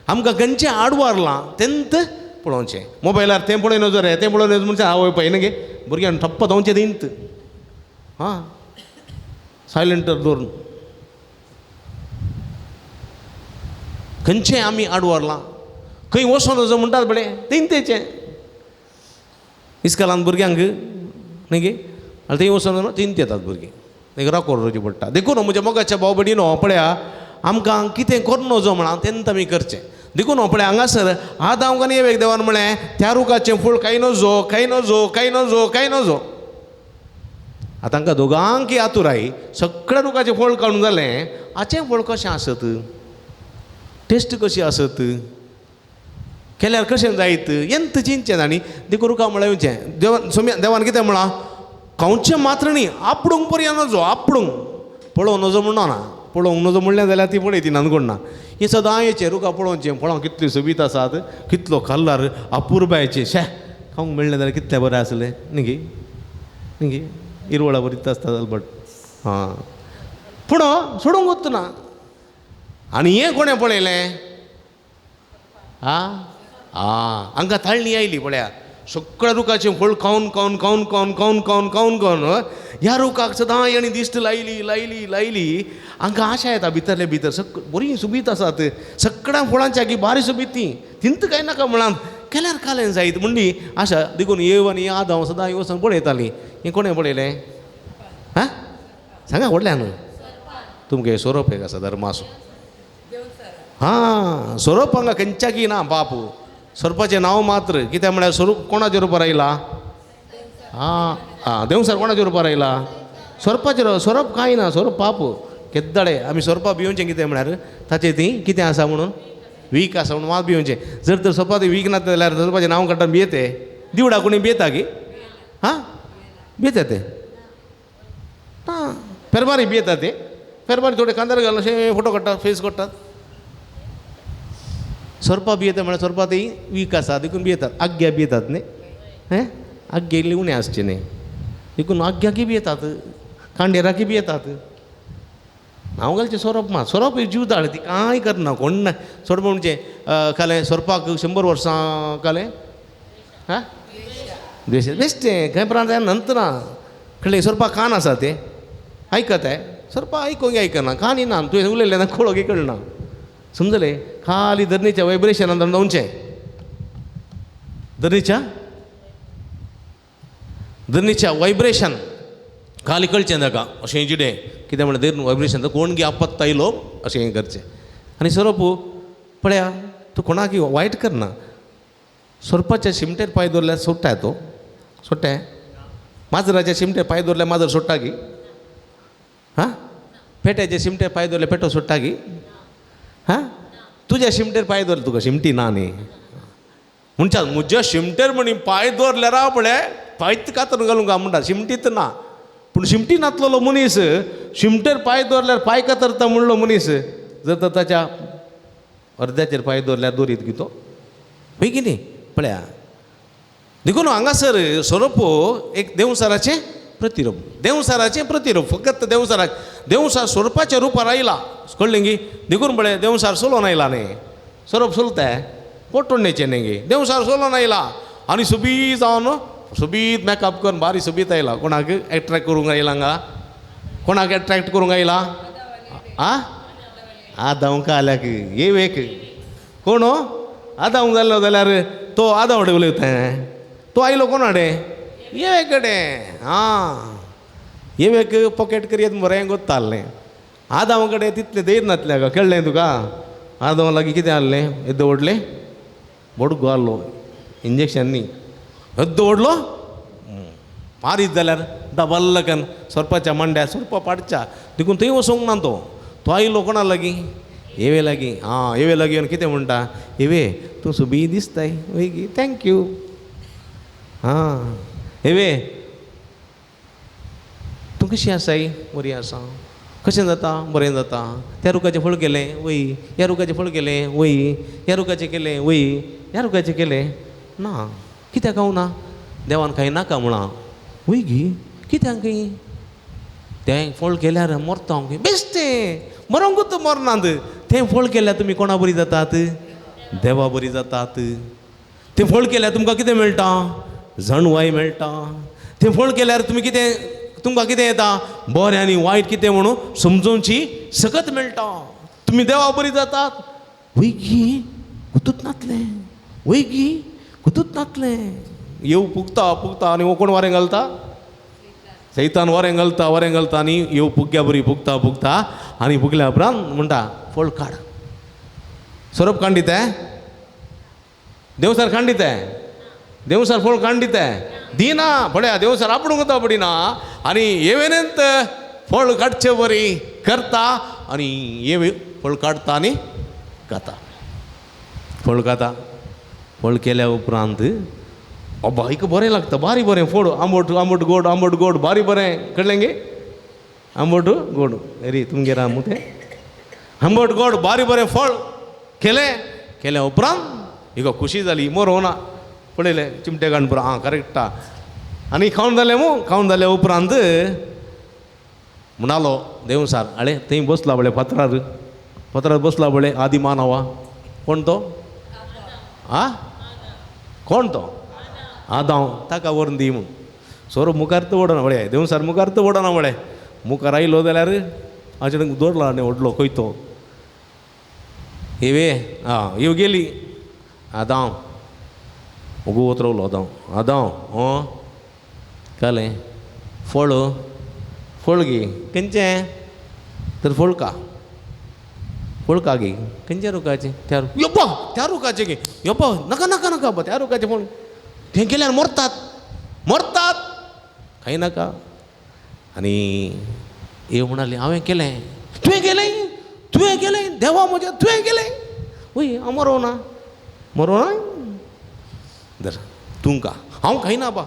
आमकां खंयचें आडवारलां तेंत पळोवचें. मोबायलार तें पळय नजो रे, तें पळोवन म्हणचे आवय पळय न्ही गे, भुरग्यांक ठप्प जावचें तेंत. सायलेंटर दवरून खंयचें आमी आडवारलां, खंय वचोन नजो म्हणटात बळे तेंचें. इस्कॉलांत भुरग्यांक न्ही गे, आनी थंय वचोन तेंत येतात भुरगीं, तेंका राखोर रोवचें पडटा. देखून म्हज्या मोगाच्या भाव भयणीनो पळया, आमकां कितें करून नजो म्हणा तेंत आमी करचें. देखून पळय हांगासर आतां आमकां न्ही एक देवान म्हळें त्या रुखाचें फूल खाय नजो, खाय नजो, खाय नजो, खाय नजो. आतां तांकां दोगांकी आतुराय सगळ्या रुखाचें फळ काडून जालें, हाचें फळ कशें आसत, टेस्ट कशी आसत, केल्यार कशें जायत एंत चिंतचें आनी देखून रुखा म्हळ्यार येवचें. देवान कितें म्हळां, खावचें मात्र न्ही, आपडूंक पर्या नजो, आपडूंक. पळोवंक नजो म्हणना, पळोवंक नजो म्हणलें जाल्यार ती पळय ती नानकोण ना. हें सदां येचें रुखा पळोवचें, फळां कितलीं सोबीत आसात, कितलो खाल्ल्यार अपुरबायचें शे खावंक मेळ्ळें जाल्यार कितलें बरें आसलें न्ही गे. न्ही गे, इरवळा बरीत आसता जालबट. हां पूण सोडूंक वचना ना आनी हें कोणें पळयलें आं हांकां ताळणी आयली पळया सगळ्या रुखाचें फळ खावन खावन खावन खावन खावन खावन खावन खावन ह्या रुखाक सदां आनी दिश्ट लायली लायली लायली हांकां आशा येता भितरले भितर बरी सुबीत आसात सगळ्या फळांची आगी बारी सुबीत ती तिंत कांय नाका म्हणान केल्यार कालें जायत म्हणली आशा देखून येव आनी याद हांव सदां वचून पळयताली हें कोणें पळयलें हां सांगा व्हडल्यान तुमगे सोरोप एक आसा धर्मासो हां सोरोप हांगा खंयच्याकी ना बापू सोरपाचें नांव मात्र कित्याक म्हळ्यार स्वरूप कोणाच्या रुपार आयला हां देवसार कोणाच्या रुपार आयला सोरपाचें सोरोप कांय ना सोरोप पाप केद्दाळे आमी सोरपा भिवचें कितें म्हळ्यार ताचें ती कितें आसा म्हणून वीक आसा म्हणून वाज भिवचें जर तर सोरपा ती वीक ना जाल्यार सोरपाचें नांव काडटा भियेते दिवडा कोणी भियेता की हां भियेता ते हां फेरबारी भियेता ते फेरबारी थोडे कांदर घालून अशें फोटो काडटात फेस काडटात सोरपा भियेता म्हळ्यार सोरपा ती वीक आसा देखून भियेतात आग्या भियेतात न्ही हें आग्गे इल्ले उणें आसचें न्ही देखून आग्याकी भियेतात खांडेराकी भियेतात हांव घालचें सोरोप मात सोरोप जीव धाड ती कांय करना कोण ना सोड म्हणजे कालें सोरपाक 100 वर्सां कालें हां द्वेश बेश्टें खंय प्राण जाय नंतर कळ्ळें सोरपाक कान आसा ते आयकत आहे सोरपा आयकोंक आयकना कानी ना तुवें उलयलें ना कळोंक कळना समजलें खाली धरणीच्या वायब्रेशनान रावचें धरणीच्या वायब्रेशन खाली कळचें ताका अशें जिडें कित्याक म्हळ्यार धरून वायब्रेशन कोण गी आपत्त आयलो अशें हें करचें आनी सोरोप पळया तूं कोणाकी वायट करना सोरपाच्या शिमटेर पांय दवरल्यार सोडटा तो सोडटा माजराच्या शिमटेर पांय दवरल्यार माजर सोडटा की हां पेट्याच्या शिमटेर पांय दवरल्यार पेटो सोडटा की हां तुज्या शिमटेर पांय दवर तुका शिमटी ना न्ही म्हणच्या म्हज्या शिमटेर म्हणी पांय दवरल्यार राव पळय पांयच कातरून घालूंक म्हणटा शिमटीत ना पूण शिमटी नातलो मनीस शिमटेर पांय दवरल्यार पांय कातरता म्हणलो मनीस जर तर ताच्या अर्द्याचेर पांय दवरल्यार दोरीत की तो पळय की न्ही पळया देखून हांगासर सोरोप एक देवसाराचें प्रतिरूप फकत देवसार सोरपाच्या रुपार आयला कळ्ळें गी देखून पळय देवसार सोलोन आयला न्ही सोरोप सोलताय पोटोंडेचें न्ही गे देवसार सोलोन आयला आनी सुबीत जावन सुबीत मेकअप करून बारी सुबीत आयला कोणाक एट्रॅक्ट करूंक आयला हांगा कोणाक एट्रॅक्ट करूंक आयला आदांवक आल्या की येवेक कोण आदांवक जाल्लो जाल्यार तो आदावडे उलयता तो आयलो कोणाडे येवे कडेन येवेक पॉकेट करियत बरें गोत्तालें आदांव कडेन तितलें धैर्य नासलें गा कळ्ळें तुका आदांव लागीं कितें आहलें येद्द ओडलें बडगो आहलो इंजेक्शन न्ही येद्द ओडलो मारीत जाल्यार डबल कन सोरपाच्या मांड्या सोरपा पाडच्या देखून थंय वचोंक ना तो आयलो कोणा लागीं येवे लागीं येवे लागीं येवन कितें म्हणटा येवे तूं सुबी दिसताय वय गी थँक्यू येवे तूं कशी आसाय बरी आसा कशें जाता बरें जाता त्या रुखाचें फळ केलें वय ह्या रुखाचें फळ केलें वय ह्या रुखाचें केलें वय ह्या रुखाचें केलें ना कित्याक हांव ना देवान कांय नाका म्हणा वय गी कित्याक तें फळ केल्यार मरता हांव बेश्टें मरोंकूच मरनात तें फळ केल्यार तुमी कोणा बरी जातात देवा बरी जातात तें फळ केल्यार तुमकां कितें मेळटा जणवाय मेळटा तें फळ केल्यार तुमी कितें तुमकां कितें येता बरें आनी वायट कितें म्हणून समजोवची सकत मेळटा तुमी देवा बरी जातात वय गी गुतूच नातलें वय गी गुतूच नातलें येव पुगता आनी कोण वारें घालता सैतान वारें घालता आनी येव पुग्या बरी पुगता आनी पुगल्या उपरांत म्हणटा फळ काड सोरोप कांडिताय देवसार कांडिताय देवसार फळ कांडिताय दिना पळया देवसार आपणूक वता पडिना आनी येवेनंत फळ काडचें बरी करता आनी येवे फळ काडटा आनी खाता फळ खाता फळ केल्या उपरांत अब्बा एक बरें लागता बारी बरें फळ आंबट गोड बारी बरें कळ्ळें गे आंबट गोड अरे तुमगे राम तें आंबट गोड बारी बरें फळ केल्या उपरांत इगो खुशी जाली मरोना पळयलें चिमटे काडून करेक्टा आनी खावन जालें जाल्या उपरांत म्हणालो देवसार आळे थंय बसला बळे पत्रार बसला बळे आदी मानवा कोण तो कोण तो आदांव ताका व्हरून दी म्हूण सोरो मुखार तो ओडना बळे देवसार मुखार तो ओडना बळे मुखार आयलो जाल्यार हाचे दवरलो आनी ओडलो खंय तो येवे येव गेली आदांव उगो उतरवलो आदांव कालें फळ गे खंयचें तर फळका गे खंयच्या रुखाचें त्या रुखाचें गे येपा नाका नाका नाका त्या रुखाचें फळ थंय गेल्यार मरतात खंय नाका आनी येव म्हणाली हांवें केलें तुवें केलें देवा म्हज्या तुवें केलें वय हांव मरो ना दर तुमकां हांव खायना बा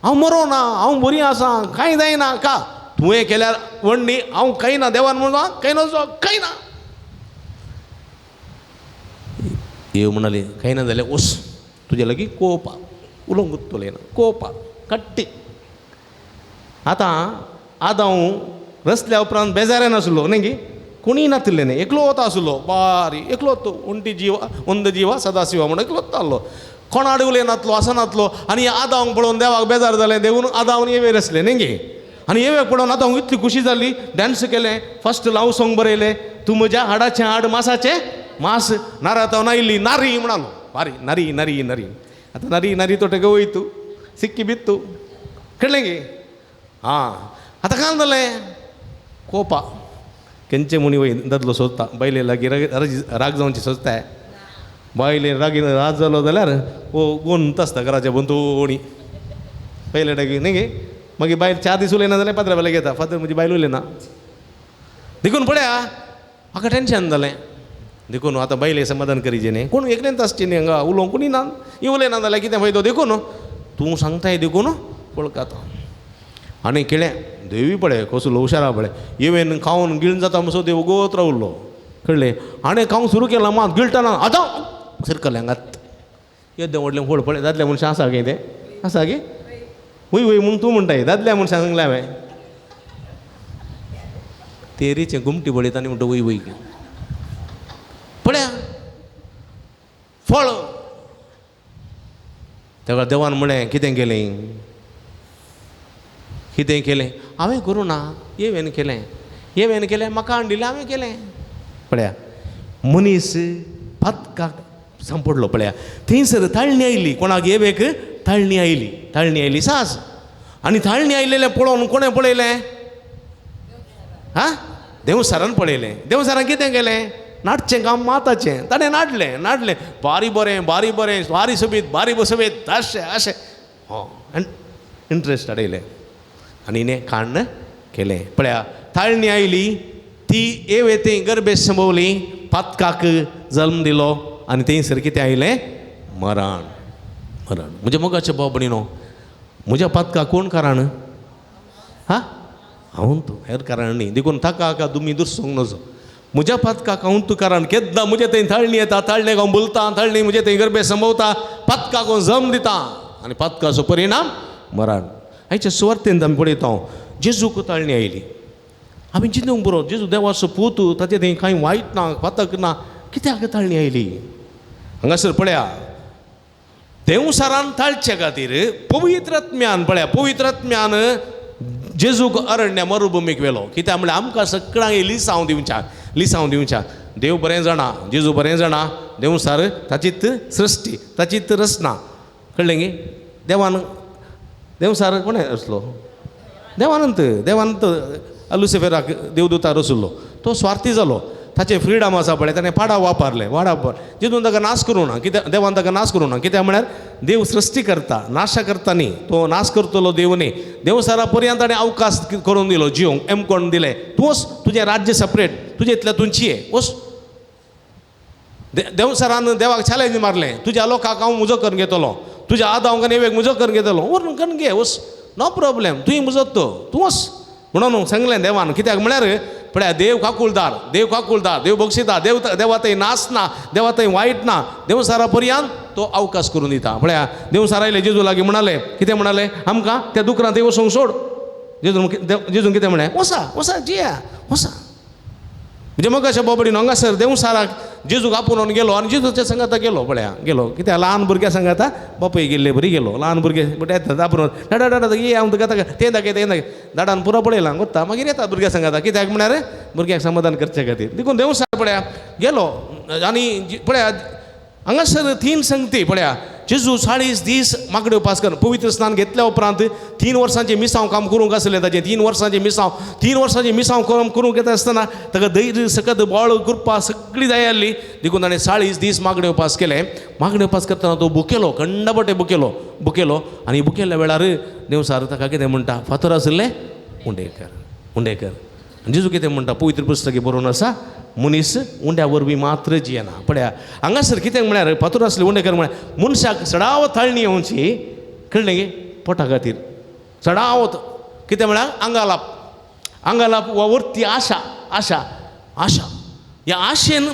हांव मरो ना हांव बरी आसा कांय जायना का तुवें केल्यार व्हडणी हांव खायना देवान म्हणून खायना येव म्हणाली खायना जाल्यार वस तुजे लागीं कोवपा उलोवंक गुत्तोलें ना कोवपा कट्टी आतां हांव रसल्या उपरांत बेजाऱ्यान आसलो न्ही गे कोणीय नासलें न्ही एकलो वता आसलो बारी एकलो अंध जिवा सदाशिवा म्हणून एकलो वतालो कोणा उलय नासलो आसनासलो आनी आदांक पळोवन देवाक बेजार जालें देवून आदांवन येवेर आसलें न्ही गे आनी येवेक पळोवन आतां इतली खुशी जाली डॅन्स केलें फस्ट लाव सॉंग बरयलें तूं म्हज्या हाडाचें हाड मासाचें मास नाराताव नायिल्ली नारी म्हणालो बारी नारी आतां नारी तो तेका वयतू सिक्की बित्तू कळ्ळें गे आतां काय जालें कोपा खंयचे मुनी वय दादलो सोदता बायले लागीं राग जावची सोदताय बायले रागी राग जालो जाल्यार गोंत आसता घराच्या बंतोणी पयले डागी न्ही गे मागीर बायल 4 दीस उलयना जाल्यार पात्रां बेले घेता फातर म्हजी बायल उलयना देखून पळया म्हाका टेन्शन जालें देखून आतां बायले समाधान करीचे न्ही कोण एकलेंच आसची न्ही हांगा उलोवंक कोणी ना उलयना जाल्यार कितें फायदो देखून तूं सांगताय देखून पळका तो आनी केळें देवी पळय कसलो हुशारा पळय येवेन खावन गिळून जाता म्हणसो देव गोत रावल्लो कळ्ळें आनी खावंक सुरू केलां मात गिळटना आतां सरकलें हांगात येद्दें व्हडलें व्हड पळय दादल्या मनशां आसा गे तें आसा गे वय म्हूण तूं म्हणटाय दादल्या मनशां सांगलें हांवें तेरीचें घुमटी बळयता आनी म्हणटा वय पळया फळ तेका देवान म्हळें कितें केलें हांवें करूं ना येवेन केलें म्हाका हाडिल्लें हांवें केलें पळया मनीस पातकाक सांपडलो पळया थंयसर ताळणी आयली कोणाक येवेक ताळणी आयली सास आनी ताळणी आयिल्लें पळोवन कोणें पळयलें देवसारान पळयलें देवसारान कितें केलें नाटचें काम माताचें ताणें नाडलें बारी बरें बारी सोबीत अशें इंट्रस्ट हाडयलें आनी इने खाण केलें पळया ताळणी आयली ती येवे थंय गर्भेश संभोवली पातकाक जल्म दिलो आनी थंयसर कितें आयलें मरण म्हणजे मोगाचें बाबणीनो म्हज्या पातकाक कोण कारण हांव तूं हेर कारण न्ही देखून ताका तुमी दुसोंक नजो म्हज्या पातकाक हांव तूं कारण केद्दां म्हजे थंय ताळणी येता ताळणेक हांव बोलता ताळणी म्हजे थंय गर्भेश संभोवता पातकाक हांव जल्म दिता आनी पातकाचो परिणाम मरण आयच्या सुवार्थेंत आमी पळयता जेजूक ताळणी आयली आमी चिंतूंक बरो जेजू देवाचो पूत ताचे थंय कांय वायट ना पातक ना कित्याक ताळणी आयली हांगासर पळया देवसारान ताळचे खातीर पवित्र आत्म्यान जेजूक अरण्य मरुभुमीक व्हेलो कित्याक म्हळ्यार आमकां सगळ्यांक लिसांव दिवच्या देव बरें जाणा जेजू बरें जाणा देवसार ताचीच सृश्टी ताचीच रचना कळ्ळें गे देवसार कोणें रचलो देवानंत लुसिफेराक देवदूतार रचलो तो स्वार्थी जालो ताचें फ्रिडम आसा पळय ताणें पाडाव वापरलें जितून ताका नाश करूं ना कित्याक देवान ताका नाश करूं ना कित्याक म्हळ्यार देव सृश्टी करता नाश करता न्ही तो नाश करतलो देव न्ही देवसारा पर्यंत ताणें अवकाश करून दिलो जिवंक कोण दिलें तूं वच तुजें राज्य सेपरेट तुजे इतल्या तुमची वच देवसारान देवाक चॅलेंज मारलें तुज्या लोकांक हांव मुजो करून घेतलो तुज्या आदांक नेवेक मुजो करून घेतलो व्हरून करून घे वच नो प्रॉब्लेम तुवें मुजत तूं वच म्हणून सांगलें देवान कित्याक म्हळ्यार पळया देव काकुळदार देव बक्षिता देवा थंय नाच ना देवा थंय वायट ना देवसारा पर्यंत तो अवकाश करून दिता पळया देवसार आयले जेजू लागीं म्हणाले कितें म्हणाले आमकां त्या दुकरांत थंय वचूंक सोड जेजून कितें म्हळें वसा वसा जिया वसा. म्हणजे मग अशें बोबडीन हांगासर देवसाराक जेजूक आपोवन गेलो आनी जेजूच्या संगाता गेलो पळया गेलो कित्याक ल्हान भुरग्या सांगाता बापूय गेल्ले बरी गेलो ल्हान भुरगे बट येतात आपोवन डाडा डाडा ये हांव तुका तें दाखय तें दाखय दाडान पुरो पळयलां गोत्ता मागीर येतात भुरग्या सांगाता कित्याक म्हळ्यार भुरग्याक समाधान करचे खातीर देखून देवसार पळया गेलो आनी पळया हांगासर 3 संगती पळया जेजू 40 दीस मागणे उपास कर पवित्र स्नान घेतल्या उपरांत 3 वर्सांचें मिसांव काम करूंक आसलें ताचें 3 वर्सांचें मिसांव करूंक येता आसतना ताका धैर्य सकत बळ कृपा सगळी जाय आसली देखून ताणें 40 दीस मागणे उपास केले. मागणे उपास करतना तो बुकेलो खंडपटे बुकेलो आनी बुकेल्या वेळार देवसार ताका कितें म्हणटा फातर आसले उंडेकर जेजू कितें म्हणटा पवित्र पुस्तकी बरोवन आसा मनीस उंड्या वरवीं मात्र जियेना. पळया हांगासर कितें म्हळ्यार फातर आसले उंडेकर म्हळ्यार मनशाक सडाव थाळणी येवची कळ्ळें गे पोटा खातीर सडाव कितें म्हळ्यार आंगालाप वा वर्ती आशा ह्या आशेन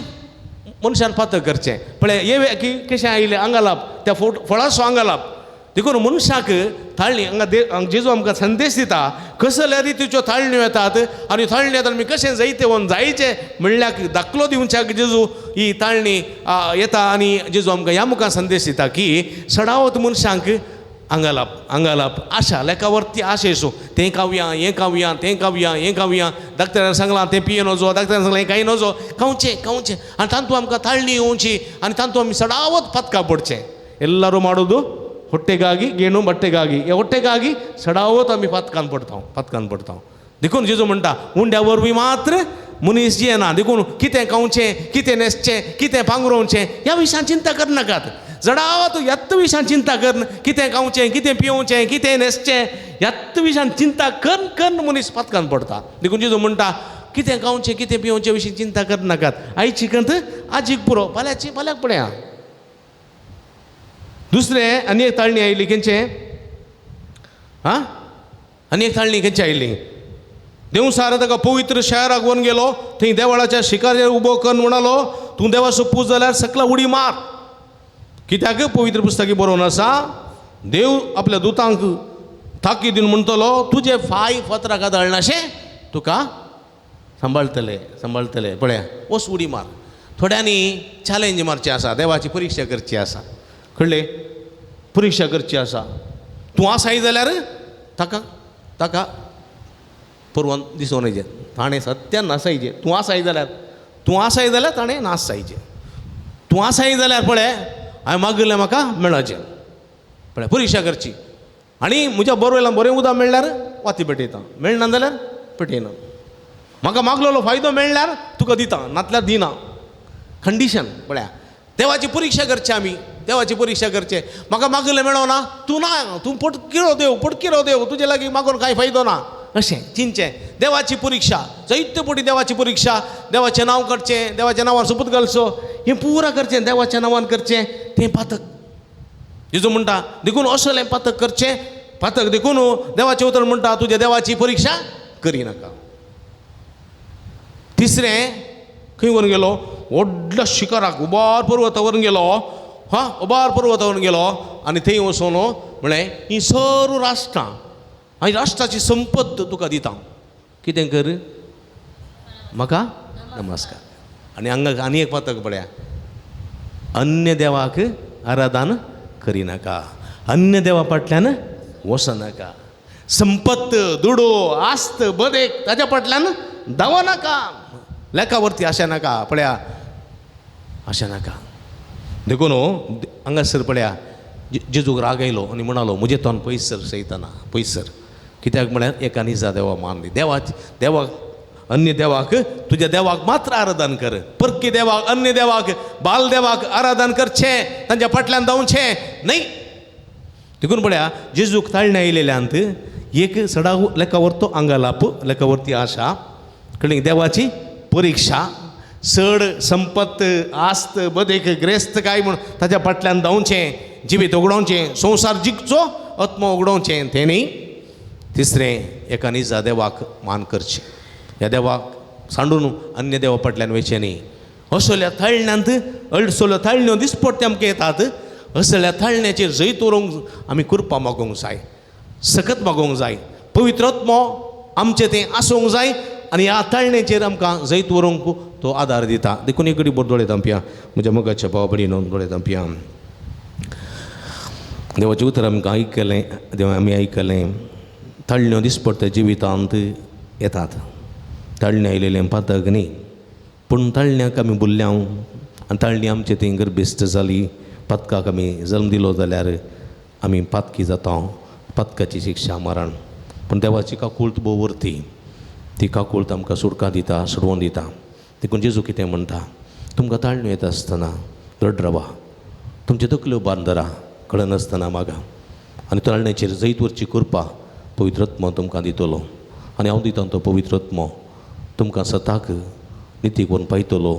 मनशान पातक करचें. पळय ये की कशें आयलें आंगालाप त्या फळासो आंगालाप देखून मनशाक थाळणी हांगा जेजू आमकां संदेश दिता कसले रितीच्यो थाळण्यो येतात आनी थाळणी येता आमी कशें जायते वन जायचे म्हणल्यार दाखलो दिवच्याक जेजू ही थाळणी येता आनी जेजू आमकां ह्या मुखार संदेश दिता की सडावत मनशांक आंगालाप आशा लेखावरती आशेसो तें कावया हें कावया दाक्तरान सांगलां तें पिये नजो दाक्तरान सांगलां हें कांय नजो खावचें आनी तांतू आमकां थाळणी येवची आनी तांतू आमी सडावत पत्का पडचें ಎಲ್ಲರೂ ಮಾಡೋದು ಹೊಟ್ಟೆಗಾಗಿ ಗೇಣು ಬಟ್ಟೆಗಾಗಿ ಹೊಟ್ಟೆಗಾಗಿ सडावत आमी पातकान पडता देखून जेजू म्हणटा उंड्या वरवीं मात्र मनीस जियेना देखून कितें खावचें कितें न्हेसचें कितें पांगरोवचें ह्या विशयान चिंता करनाकात सडावत ह्याच विशयान चिंता कर कितें खावचें कितें पिवचें कितें न्हेसचें ह्याच विशयान चिंता करून मनीस पातकान पडता देखून जेजू म्हणटा कितें खावचें कितें पिवचें विशीं चिंता करनाकात आयची कंत आजीक पुरो फाल्याक पळया. दुसरें आनी एक थाळणी आयली खंयचें आनी एक थाळणी खंयची आयली देवसार ताका पवित्र शहराक व्हरून गेलो थंय देवळाच्या शिकारेर उबो कर म्हणालो तूं देवाचो पूज जाल्यार सकला उडी मार कित्याक पवित्र पुस्तकी बरोवन आसा देव आपल्या दुतांक थाकी दिवन म्हणटलो तुजे फाय फातराक आदळनाशें तुका सांबाळटले पळया वच उडी मार. थोड्यांनी चॅलेंज मारचें आसा देवाची परिक्षा करची आसा कळ्ळें परिक्षा करची आसा तूं आसाय जाल्यार ताका परवान दिसून येजें ताणें सत्यान नासायचें तूं आसाय जाल्यार ताणें नास जायचें तूं आसाय जाल्यार पळय हांवें मागिल्लें म्हाका मेळचें पळय परिक्षा करची आनी म्हज्या बोरवेलान बरें उदक मेळ्ळ्यार वाती पेटयता मेळना जाल्यार पेटयना म्हाका मागलेलो फायदो मेळ्ळ्यार तुका दिता नातल्यार दिना कंडिशन पळया देवाची परिक्षा करची आमी देवाची परिक्षा करचें म्हाका मागिल्लें मेळोना तूं पटकिरो देव तुजे लागीं मागून कांय फायदो ना अशें चिंतचें. देवाची परिक्षा जायत्यो पटी देवाची परिक्षा देवाचें नांव करचें देवाच्या नांवार सोपूत घालचो हें पुरा करचें देवाच्या नांवान करचें तें पातक जेजू म्हणटा देखून असलें पातक करचें पातक देखून देवाचें उतर म्हणटा तुज्या देवाची परिक्षा करिनाका. तिसरें खंय व्हरून गेलो व्हडल्या शिखराक उबार पर्वतावरून गेलो आनी थंय वचून म्हळें ही सर्व राष्ट्रां आनी राष्ट्राची संपत तुका दिता कितें कर म्हाका नमस्कार. आनी हांगा आनी एक पातक पळया अन्य देवाक आराधन करिनाका अन्य देवा फाटल्यान वचनाका संपत्त दुडो आस्त बदेक ताच्या फाटल्यान धांवनाका लेखावरती आशा नाका पळया आशा नाका. देखून हांगासर पळया जेजूक राग आयलो आनी म्हणालो म्हजे तोंड पयस सर सैताना पयस सर कित्याक म्हळ्यार एका निजा देवा मान दी देवाक अन्य देवाक तुज्या देवाक मात्र आराधन कर परकी देवाक अन्य देवाक बाल देवाक आराधन करचें तांच्या फाटल्यान धांवचें न्हय. देखून पळया जेजूक ताळणे आयलेल्यांत एक सडाव लेखावरतो आंगालाप लेखावरती आशा कळ्ळें देवाची परिक्षा सड संपत्त आस्त बदेक ग्रेस्त काय म्हूण ताच्या फाटल्यान धांवचें जिवीत उगडोवचें संवसार जिखचो आत्मो उगडोवचें तें न्ही. तिसरें एका निजा देवाक मान करचें ह्या देवाक सांडून अन्य देवा फाटल्यान वयचें न्ही. असल्या थाळण्यांत असल्यो थाळण्यो दिसपट्टे आमकां येतात असल्या थाळण्याचेर जैत उरोवंक आमी कृपा मागोवंक जाय सकत मागोवंक जाय पवित्रात्मो आमचें तें आसूंक जाय आनी ह्या ताळणेचेर आमकां जैत व्हरूंक तो आदार दिता. देखून एक बोट दोळे तांपया म्हज्या मोगाच्या भावा भयणीनो दोळे तांपया. देवाचें उतर आमकां आयकलें, आमी आयकलें ताळण्यो दिसपट्ट्या जिवितांत येतात. ताळणी आयलेलें पातक न्ही, पूण ताळण्याक आमी बुरल्या आनी ताळणी आमचे थंय गर्भिश्ट जाली, पातकाक आमी जल्म दिलो जाल्यार आमी पातकी जाता, पातकाची शिक्षा मरण. पूण देवाची काकूळट भोव वर्ती, ती काकूळट आमकां सुडकां दिता, सोडवून दिता. देखून जेजू कितें म्हणटा, तुमकां ताळण्यो येता आसतना रड रावा, तुमच्यो तकल्यो बांद धरा, कळनासतना मागा आनी ताळण्याचेर जैत वरची कृपा पवित्रात्मो तुमकां दितलो. आनी हांव दिता तो पवित्रात्मो तुमकां सताक नितीक व्हरून पायतलो,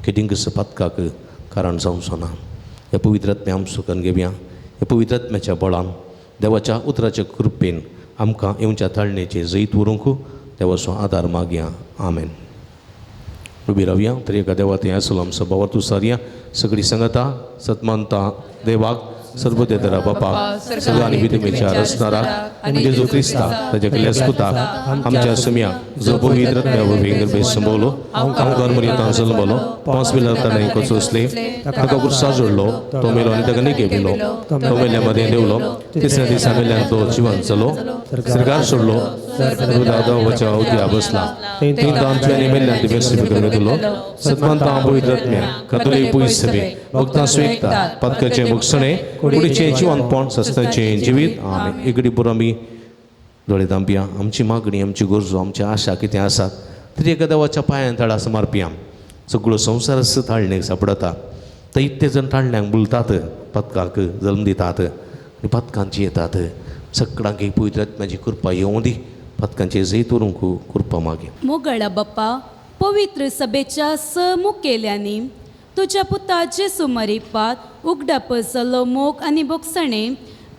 केदिंगस पातकाक कारण जावचो ना. हे पवित्रात्म्या आम सुखान घेवया. हे पवित्रात्म्याच्या बळान देवाच्या उतराच्या कृपेन आमकां येवच्या ताळणेचेर जैत व्हरूंक देवाचो आदार मागया. आमेन. उबी रावया. तरी एका देवा थंय आसलो आमचो भावार तूं सारया. सगळीं सांगता सतमानता देवाक सर्व देतरा बापाक सगळ्या आनी विधमेच्या रचणारा जेजू क्रिस्ता ताच्या कडल्यान पुताक आमच्या सुम्याक जो पवित्र वेंगर संभवलो, हांव गर्मरितान जल्मलो, 5 ताणें कोचोसले, ताका कुर्सा जोडलो, तो मेलो आनी ताका निगे दिलो, तो मेल्या मदें देवलो, तिसऱ्या दिसा मेल्यान तो जिवन जालो, सरकार सोडलो, वचा उद्या बसला, थंय आमच्या आनी मेल्यान ती बेस्ट दिलो. सतमानता पवित्रात्म्या कथोलीक पुलीस सभे भक्तां स्वेकता पातकाचें भक्षणे कुडीचें जिवनपण सस्ताचें जिवीत. आमी एगडी पुरो आमी दोळे तांपया. आमची मागणी, आमची गरजो, आमची आशा कितें आसात तरी एका देवाच्या पांयां तळा समर्पया. सगळो संवसार ताळणेक सापडता. ते इतले जण ताळण्यांक बुलतात, पातकाक जल्म दितात आनी पातकांची येतात. सगळ्यांक एक पवित्रात्म्याची कृपा येवं दी. पातकांचे जैत व्हरूंक कृपा मागे. मोगळा बाप्पा, पवित्र सभेच्या मुखेल्यांनी तुझ्या पुता जेसू मरिपात उगडाप जालो मोग आनी बोगसणे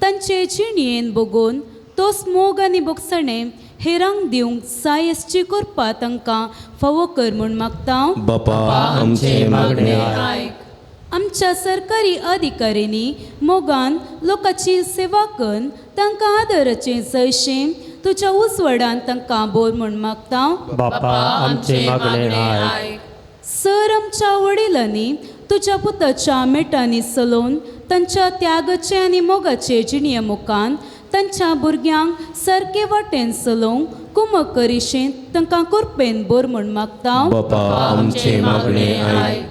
तांचे जिणयेन बगून तोच मोग आनी बोगसणे हेरांक दिवंक जाय असची कृपा तांकां फावो कर म्हूण मागता. बापा आमचे मागणे आयक. आमच्या सरकारी अधिकाऱ्यांनी मोगान लोकांची सेवा करून तांकां आदराचें जैशें तुज्या उजवाडान तांकां बोर म्हूण मागता. बापा आमचे मागणे आयक. सर आमच्या वडिलांनी तुज्या पुताच्या मेटांनी चलोवन तांच्या त्यागाचे आनी मोगाचे जिणये मुखान तांच्या भुरग्यांक सारके वाटेन चलोवंक कुमक करीशें तांकां कृपेन बोर म्हूण मागता. बापा आमचे मागणे आयक.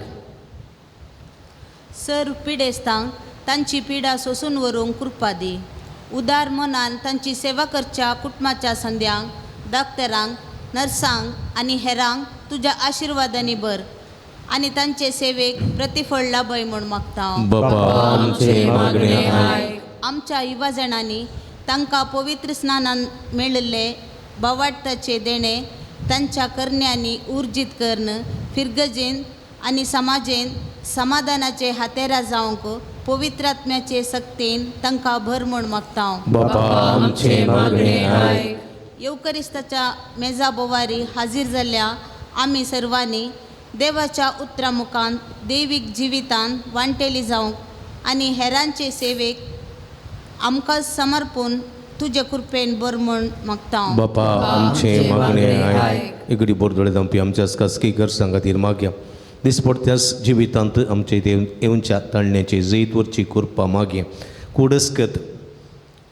सर पिडेस्तांक तांची पिडा सोसून व्हरूंक कृपा दी. उदार मनान तांची सेवा करच्या कुटुंबाच्या संद्यांक, डॉक्टरांक, नर्सांक आनी हेरांक तुज्या आशिर्वादांनी भर आनी तांचे सेवेक प्रतिफळ लाभय म्हूण मागता. बापा आमचे मागणे आयक. आमच्या युवा जाणांनी तांकां पवित्र स्नानान मेळिल्ले भावार्थाचे देणे तांच्या करण्यांनी उर्जीत करून फिरगजेन आनी समाजेन समाधानाचे हातेरा जावंक पवित्रात्म्याचे सक्तीन तांकां भर म्हूण मागता. बापा आमचे मागणे आयक. येवकरिस्ताच्या मेजा बोवारी हाजीर जाल्ल्या आमी सर्वांनी देवाच्या उतरा मुखान दैवीक जिवितान वांटेली जावंक आनी हेरांचे सेवेक आमकां समर्पून तुजे कृपेन बर म्हूण मागता. बापा आमचे मागणे आयक. एगडी बोर दोळे तांपया. आमच्या खासगी गरजां खातीर मागया. दिसपट्ट्याच जिवितांत आमचे येवच्या ताळण्याचे जैत वरची कृपा मागया. कुडस्कत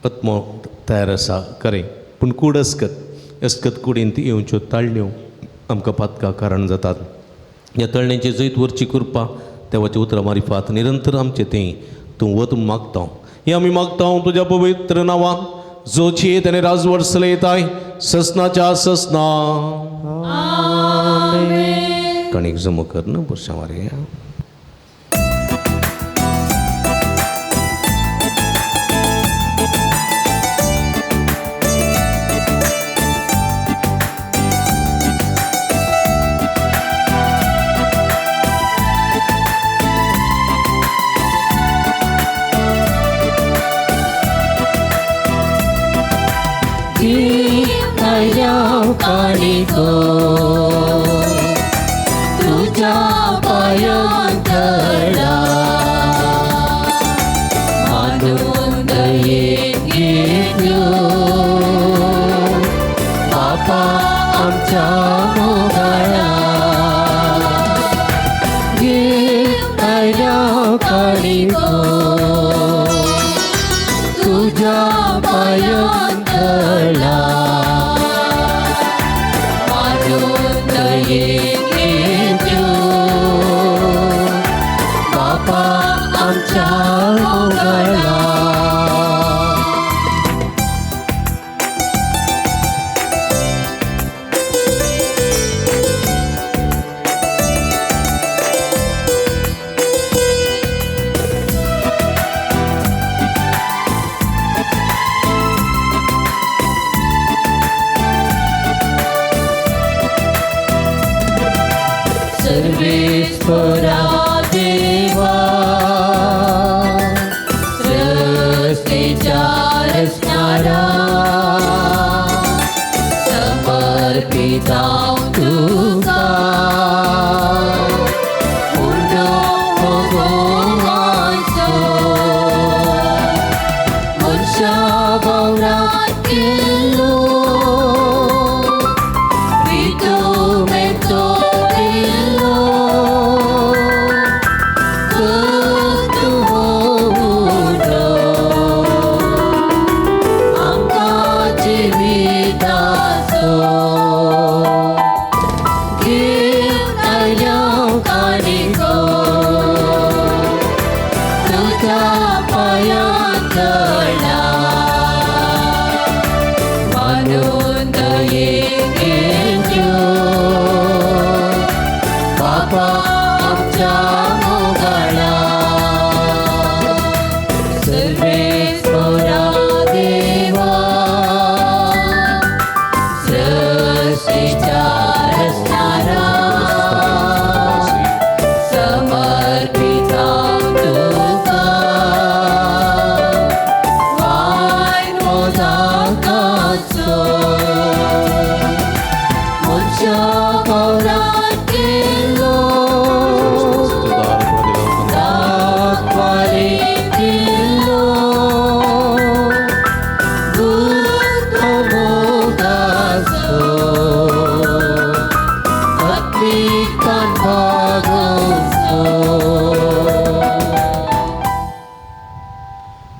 आत्मो तयार आसा खरें, पूण कुडस्कत अस्कत कुडीन ती येवच्यो ताळण्यो आमकां पातका कारण जातात. ह्या ताळण्याचे जैत वरची कृपा देवाच्या उतरा मारिफात निरंतर आमचे तें तूं वत मागता. हे आमी मागता तुज्या पवित्र नांवान जो चेत आनी राजवट चलयताय ससनाच्या ससना. कणीक जमो कर न बुरशां मारे. तुझ्या पायांतळा मानून दये घेतलो आमच्या मोगळा गिळल्या काळिको तुझ्या पायांतळा मारून बापा आमच्या मोगळा सर्वेश्वरा देवा सृष्टीच्या रचणारा समर्पिता तुका पूर्ण भगवानचो मनशा वावरात केलो विदुमेचो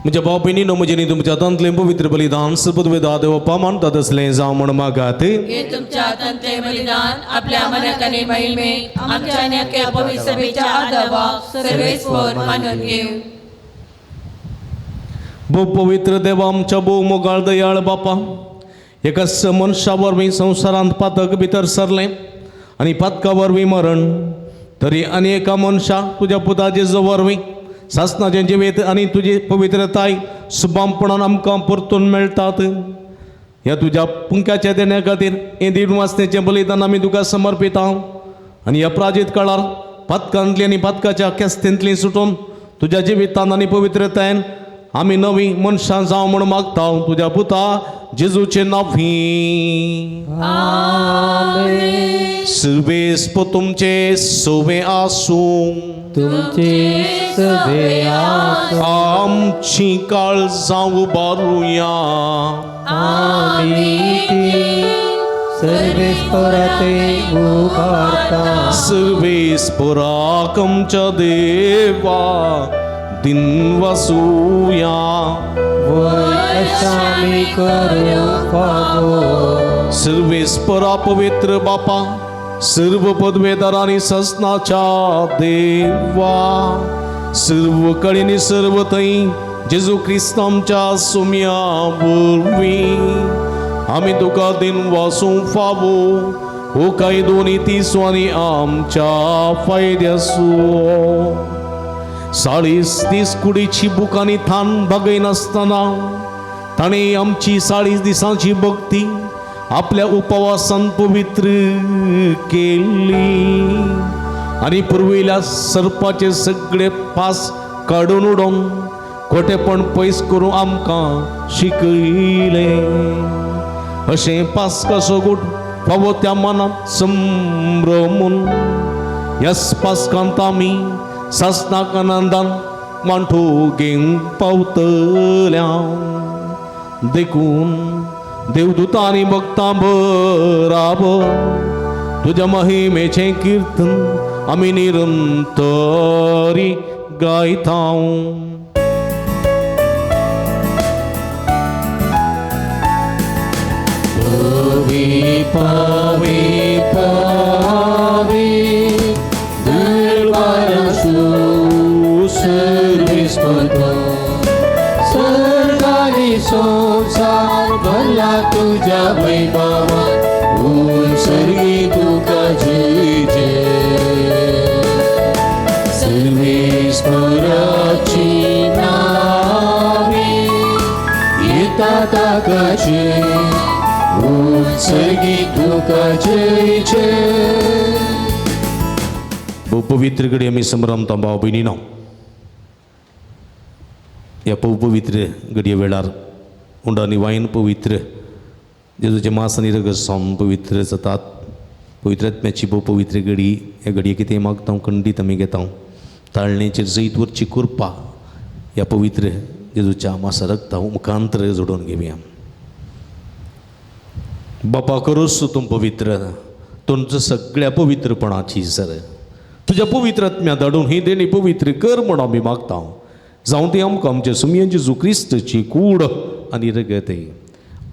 म्हणजे भाव बहिणीनो म्हणजे तुमच्या हातांतले पवित्र बलिदान सपदवे दादेव पामान तात असलें जावं म्हण मागात हे तुमच्या हातांतले बलिदान आपल्या मनात आणि महिमे आमच्या आणि अख्ख्या पवित्र सभेच्या आदराक सर्वेस्वर मानून घेऊ. भो पवित्र देवा आमच्या भोव मोगाळ दयाळ बापा एका मनशा वरवीं संवसारांत पातक भितर सरलें आनी पातका वरवीं मरण तरी अनेका मनशा तुज्या पुता जेजू वरवीं सासनाचें जिवीत आनी तुजी पवित्रताय सुबामपणान आमकां परतून मेळटात. ह्या तुज्या पुंक्याच्या देण्या खातीर हें दीड वासनेचें बलिदान आमी तुका समर्पिता आनी ह्या प्राजीत काळार पातकांतली आनी पातकाच्या केस्तेंतली सुटून तुज्या जिवितान आनी पवित्रतायेन आमी नवी मनशां जावं म्हण मागता तुज्या पुता जेजूचे नांवी. सर्वेस्प तुमचे सोवे आसूं तुमचे सवे आमची काळजां उबारुया सर्वेस्पराते उबारता सर्वेस्पराक आमच्या देवा दिन वासूया वैशामी करू पागो सर्वेस्परा पवित्र बापा सर्व पदवेदार आणि ससनाच्या देवा सर्व कळीनी सर्व थंय जेजू क्रिस्त आमच्या सुम्या वरवीं आमी तुका दिन वासूं फावो हो काही दोनी तिसवांनी आमच्या फायद्यासो 40 दीस कुडीची बुकांनी थान बगयनासतना ताणें आमची 40 दिसांची भक्ती आपल्या उपवासान पवित्र केली आणि पुरविल्या सर्पाचे सगळे पास काडून उडोवन खोटेपण पयस करूं आमकां शिकयले. अशें पास्का सोगूट फावो त्या मनांत संभ्रमून ह्या पास्कांत आमी सासनाक आनंदान मांठो घेवंक पावतल्या देखून देवदूता आणि भक्तां बराबर तुझ्या महिमेचे कीर्तन आम्ही निरंतरी गायतां. Pave, pave, दरबार सर्वेस पतो सरकारी संसार भरला तुझ्या वैभवात सर्गी तुका जय जय. सर्वेश्वराची नावे येतात आकाशे सर्गी तुका जय जय. पवित्र घडी आम्ही समरमता भाव भयणीनो, या पवित्र घडये वेळार उंडानी वायन पवित्र जेजूचे मांस आनी रगत सावन पवित्र जातात. पवित्र आत्म्याची पवित्र घडी, ह्या घडये कितें मागता खंडीत आमी घेता. ताळणेचेर जैत वरची कृपा ह्या पवित्र जेजूच्या मांसा रगता मुखांतर जोडून घेवया. बापा करोस तूं पवित्र, तुमचं सगळ्या पवित्रपणाची सर तुझ्या पवित्र आत्म्या धाडून ही देणी पवित्र कर म्हण आमी मागता. जावं ती आमकां आमच्या सुमयेन जेजू क्रिस्ताची कूड आनी रगत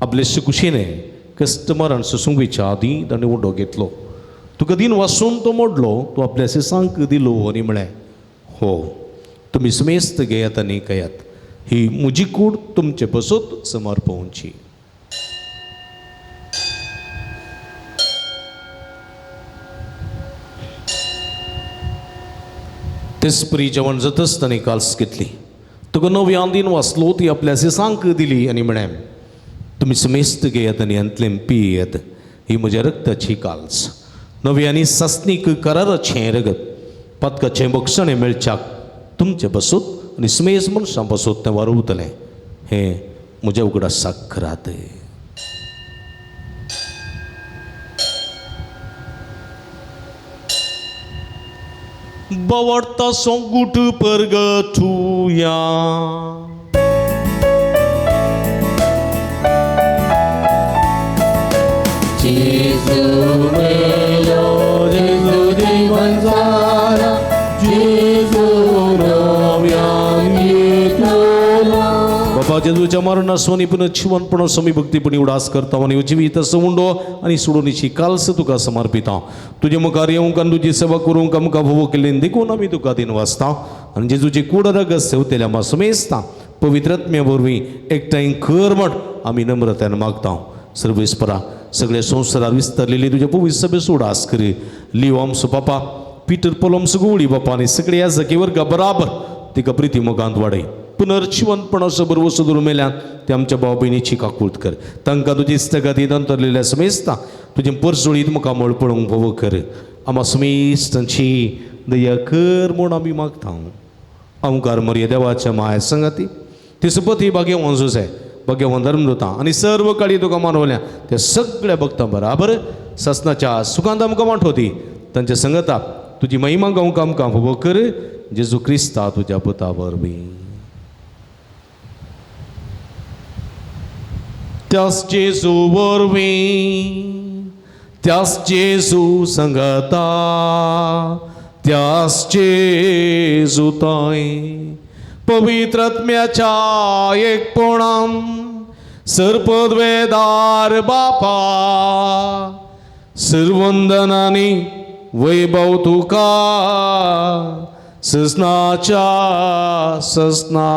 आपलेशे कुशीने कस्टमरान सुसुंगेच्या आदी ताणें उडो घेतलो. तुका दिन वाचून तो मोडलो, तूं आपल्या सिसांक दिलो आनी म्हळें हो तुमी सुमेस्त घेयात आनी कयात, ही म्हजी कूड तुमचे बसत समर्पवची. तेच परी जेवण जातच ताणें काल्स घेतली. तुका नवी आंदीन वाचलो ती आपल्या सिसांक दिली आनी म्हळें तुमी समेस्त घेयात आनी अंतलें पियेत, ही म्हज्या रक्ताची काल्स. नवी आनी सस्नीक कराराचें रगत पदकाचें बक्षणें मेळच्याक तुमचें बसत आनी समेज मनशां बसत तें वारवतलें, हें म्हज्या उगडा साखरात. Bawarta songgut pergetuya Gesù melo, Gesù di manzana, Gesù rovyam yitlola. बापा जेजूच्या मरणा सोनी पुन्हा जीवनपण समी भक्तीपणी उडास करता आणि जिवीत समुंडो आणि सोडूनीची काल्स तुका समर्पिता. तुझे मुखार येवंक आनी तुजी सेवा करूंक आमकां भोव केल्लें देखून आमी तुका दिन वाचता आनी जेजूची कूड रगत सेवतेल्या आमी समेजता. पवित्रत्म्या वरवीं एकठांय कर म्हण आमी नम्रतेन मागता. सर्वेस्परा सगळे संवसारार विस्तारलेली तुज्या पवित्र सभेस उडास कर. लिव आमचो बापा पिटर पोलम्स गोवळी बापा आनी सगळे ह्या जगेवर बराबर तिका प्रिती मोगांत वाडय. पुनर्जीवनपणाचो बरोबर सदरून मेल्यान ते आमच्या भाव भयणीची काकूळट कर. तांकां तुजी इस्तगातीत अंतरलेल्या समेजता तुजें परजोळीत मुखार मळ पळोवंक भोव कर. आम्हा समेस्तांची दया कर म्हूण आमी मागता. ओंकार मर्या देवाच्या माया संगाती तिसपती भाग्यवान जोसे भाग्यवान धर्मदूता आनी सर्व काळी तुका मानवल्या त्या सगळ्या भक्तां बराबर ससनाच्या सुखांत आमकां वांटोवती तांच्या संगता तुजी महिमा गावंक आमकां भोव कर. जेजू क्रिस्ता तुज्या पुता वरवीं. त्याच जेजू वरवीं, त्याच जेजू संगता, त्याच जेजू थंय पवित्र आत्म्याच्या एकपणान सरपदवेदार बापा सर्वंदनांनी वैभव तुका ससनाच्या ससना.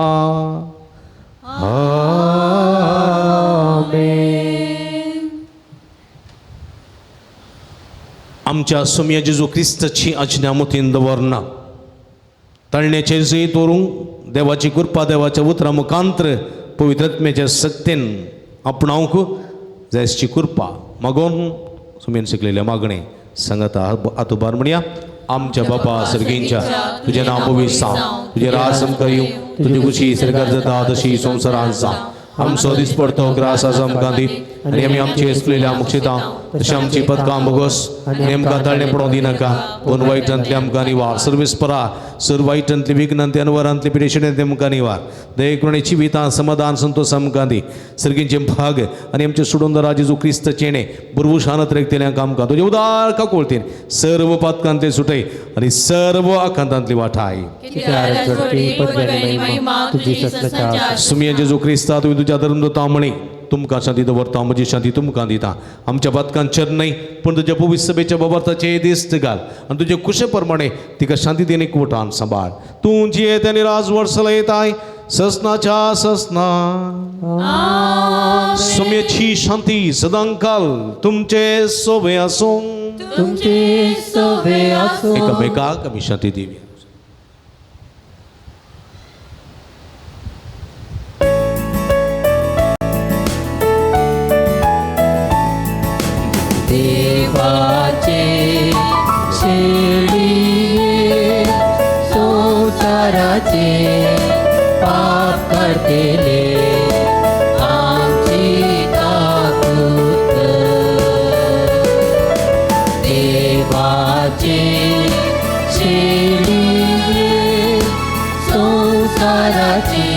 आमच्या सुमया जेजू क्रिस्ताची आज्ञा मतीन दवरना. तळण्याचे जैत वरूंक देवाची कृपा देवाच्या उतरा मुखांतर पवित्र आत्म्याच्या सक्तीन आपणावंक जायची कृपा मागोन सुमेन शिकलेल्या मागणे सांगता आतुबार म्हणया. आमच्या बापा सर्गींच्या तुझे नाव पवित्र जावं, तुझे राज आमकां येवं, तुजी खुशी सरकार जाता तशी संवसारांत जावं. आमचो दीस पडतो ग्रास आसा आमकां दी आनी आमी आमचे असलेल्या मुक्षिता तशें आमची पदकां बोगस आनी आमकां ताळणे पडोवंक दिनाका पूण वायटांतली आमकां निवार सर्वेस्परा सर वायटांतली विघ्नांतली अनवरांतली पिडेशणांतली आमकां निवार दये करून जिवितां समाधान संतोष आमकां दी सर्गींचे भाग आनी आमचे सोडून राजा जेजू क्रिस्त चेणे बुरवू शानत रेखतेल्यांक आमकां तुजे उदार काकोळतीन सर्व पदकांतले सुटय आनी सर्व आकांतांतली वाठाय सुमिया जेजू क्रिस्ता तुवें तुज्या धर्म दोता म्हणी तुमकां शांती दवरता म्हजी शांती तुमकां दिता आमच्या पदकांचेर न्हय पूण तुज्या पवित्र सभेच्या बाबताचे दिश्ट घाल आनी तुजे कुशे प्रमाणे तिका शांती देन एकवटान सांबाळ तूं जियेत आनी राजवट चलयताय ससनाच्या ससना सुमयेची शांती सदांकाल तुमचे सोबे आसूं एकामेकाक आमी शांती दिवया. देवाचे शेळी संसाराचे पाप करतेले आमची काकूत देवाचे शेळी संसाराचे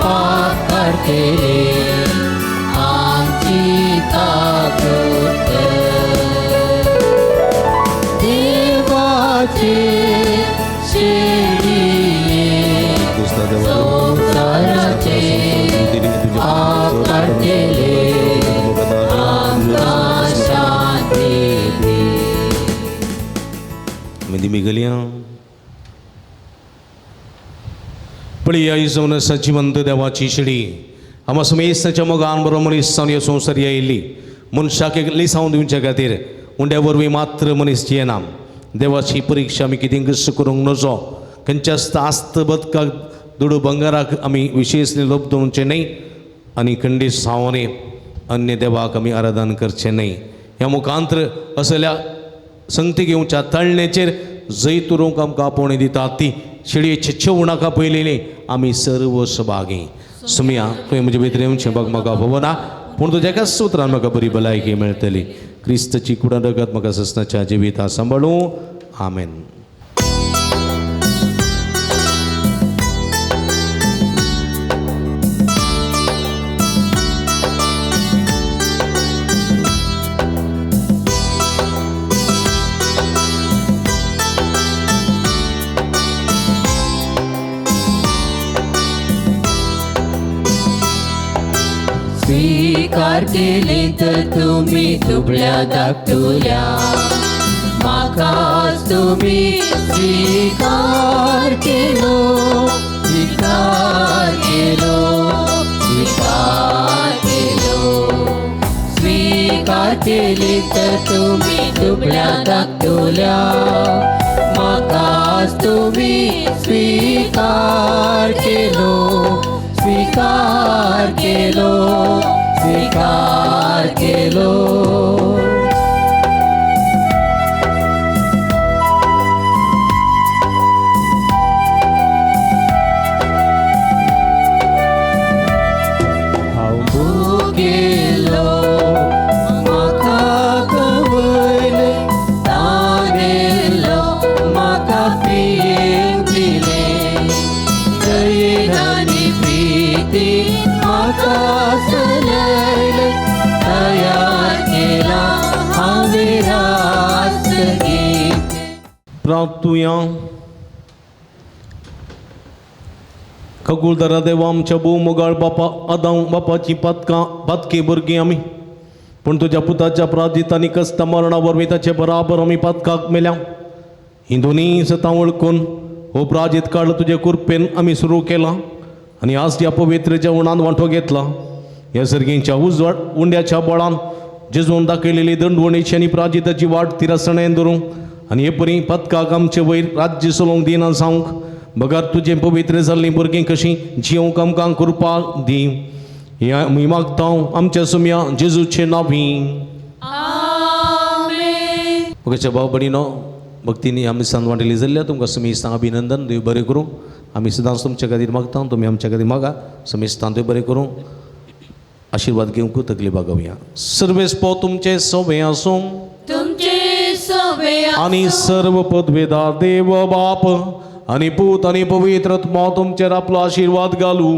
पाप करतेले आमची काकूत देवाचे शेळी संसाराचे पाप करतेले आमकां शांती दे. मी गेल्या पळय आई जावन सचिवंत देवाची शिडी आमा समेस्ताच्या मोगान बरो मनीस जावन ह्या संवसार येयल्ली मनशाक एक लिसांव दिवचे खातीर उंड्या वरवीं मात्र मनीस जियेना देवाची परीक्षा आमी कितें कशें करूंक नजो खंयच्या आस्त बदकाक दुडू बंगाराक आमी विशेषली लोभ दवरचे न्हय आनी खंडीत सावने अन्य देवाक आमी आराधन करचें न्हय. ह्या मुखांतर असल्या संगती घेवच्या तळणेचेर जैत तुरूंक आमकां आपोवणी दिता ती शिडयेचे छेवणाका पयलेली आमी सर्व सभागी सुमिया तुवें म्हजे भितर येवचें बघ म्हाका भवना पूण तुज्या एकाच सुत्रान म्हाका बरी भलायकी मेळटली क्रिस्तची कुडां रगत म्हाका ससनाच्या जिविता सांबाळूं आमेन. स्वीकार केले तर तुम्ही दुबळ्या धाकटुल्या म्हाकाच तुम्ही स्वीकार केलो स्वीकार केलो स्वीकार केलो स्वीकार केले तर तुम्ही दुबळ्या धाकटुल्या म्हाकाच तुम्ही स्वीकार केलो स्वीकार केलो स्वीकार केलो. हांव भुकेलो म्हाका खवयले ताणेलो म्हाका पियेंक दिलें दयेन आनी प्रीती म्हाका सलयले तयार केला हांवें रास्तगीत. प्रार्थुया खगोलदारा देवा आमच्या भोवमोगाळ बापा आदां बापाची पदकी भुरगीं आमी पूण तुज्या पुताच्या प्रार्थीत आनी कश्ट मरणा वरवीं ताचे बराबर आमी पदकाक मेल्या ही दोनी सतां वळखून हो प्राजीत काळ तुजे कृपेन आमी सुरू केला आनी आज ह्या पवित्र जेवणान वांटो घेतला. ह्या सर्गींच्या उजवाड उंड्याच्या बळान जेजून दाखयलेली दंडवणीची आनी प्राजिताची वाट तिरसणेन धरूंक आनी हे परी पदकाक आमचे वयर राज्य चलोवंक दिना जावंक बगार तुजें पवित्र जाल्लीं भुरगीं कशीं जियोंक आमकां कृपा दी. ह्या आमी मागता आमच्या सुमया जेजूचे नांवीं आमेन. ओके भाव भयणीनो भक्तीनी आमी सान वांटिली जाल्ल्या तुमकां समेस्तांक अभिनंदन देव बरें करूं. आमी सदांच तुमच्या खातीर मागता तुमी आमच्या खातीर मागा समेस्तांक देव बरें करूं. आशीर्वाद घेवंक तकली बागवया. सर्वेस्पो तुमचे सवे आसूं तुमचे सवे आणि सर्व पदवेदार देव बाप आणि पूत आणि पवित्र आत्मा तुमचेर आपलो आशीर्वाद घालू.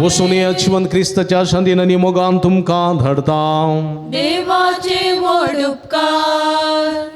वसून यशवंत क्रिस्ताच्या शांतीन आनी मोगान तुमकां धाडता. देवाचे व्हड उपकार.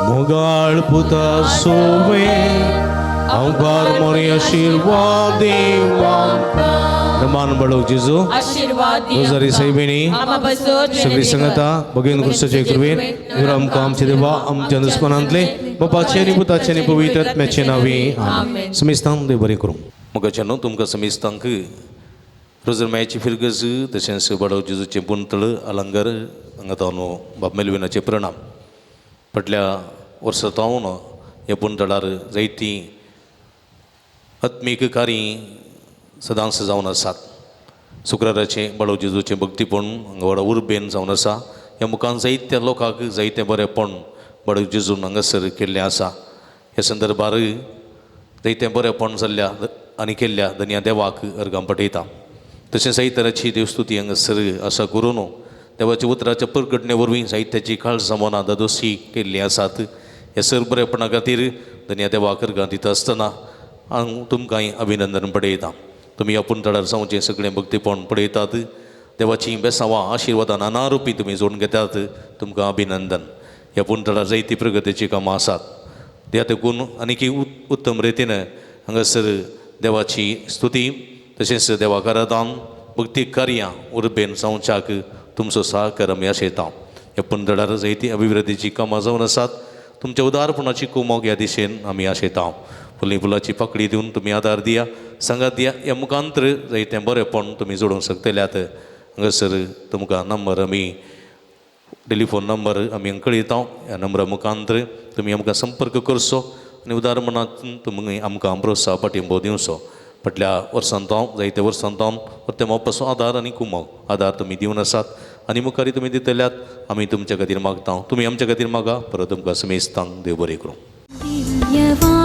मोगाळ पुता सोवे अवघार मोरे आशीर्वाद देवा. रमान बळो जिजो आशीर्वाद रोजारी सैबिणी सगळी संगता भगवान कृष्णाचे कृपेन आमकां आमचे देवा आमच्या दुस्मनांतले बापाचे आनी पुताचे आनी पवित्र आत्म्याचे नावे आमेन. समेस्तांक देव बरें करूं. मोगाच्यानो तुमकां समेस्तांक रोजर मायाची फिरगज तशेंच बडो जिजूचे बुंतळ अलंगर हांगा न्हू बाब मेलविनाचे प्रणाम. फाटल्या वर्सांतावन ह्या बुंतळार जायतीं आत्मीक कार्य सदांच जावन आसात. शुक्राराचे बडो जेजूचे भक्तीपण हांगा व्हडा उर्बेन जावन आसा. ह्या मुखान जायत्या लोकांक जायतें बरेंपण बडो जेजून हांगासर केल्लें आसा. ह्या संदर्भार जायतें बरेंपण जाल्ल्या आनी केल्ल्या धन्या देवाक अर्गां पठयता. तशेंच जायते तरांची देवस्तुती हांगासर आसा करून देवाच्या उतराच्या प्रकटणे वरवीं जायत्याची काळ जमोना दादोशी केल्लीं आसात. ह्या सर बरेपणा खातीर धन्या देवाक अर्गां दिता आसतना हांव तुमकांय अभिनंदन पळयतां. तुमी आपूण तळार जावचें सगळें भक्तीपण पळयतात. देवाची बेसांवां आशिर्वादां नानारुपी तुमी जोडून घेतात. तुमकां अभिनंदन. ह्या पुंतळार जायतीं प्रगतीची कामां आसात. त्या देखून आनीक उत्तम रितीन हांगासर देवाची स्तुती तशेंच देवाक आराधन भक्ती कार्यां उर्बेन जावच्याक तुमचो सहकार आमी आशेता. ह्या पुंतळार जायतीं अभिवृद्धीची कामां जावन आसात. तुमच्या उदारपणाची कुमोग ह्या दिशेन आमी आशेता. फुली फुलाची पाकळी दिवन तुमी आदार दिया, सांगात दिया. ह्या मुखांतर जायतें बरेंपण तुमी जोडूंक शकतल्यात. हांगासर तुमकां नंबर आमी टेलिफोन नंबर आमी हांगा कळयता. ह्या नंबरा मुखांतर तुमी आमकां संपर्क करचो आनी उदारपणांतून तुमी आमकां प्रोत्साह पाठिंबो दिवचो. फाटल्या वर्सांतावन जायत्या वर्सांतावन प्रत्येक पासून आदार आनी कुमोग आदार तुमी दिवन आसात आनी मुखारी तुमी दितल्यात. आमी तुमच्या खातीर मागता. तुमी आमच्या खातीर मागा. परत तुमकां समेस्तांक देव बरें करूं.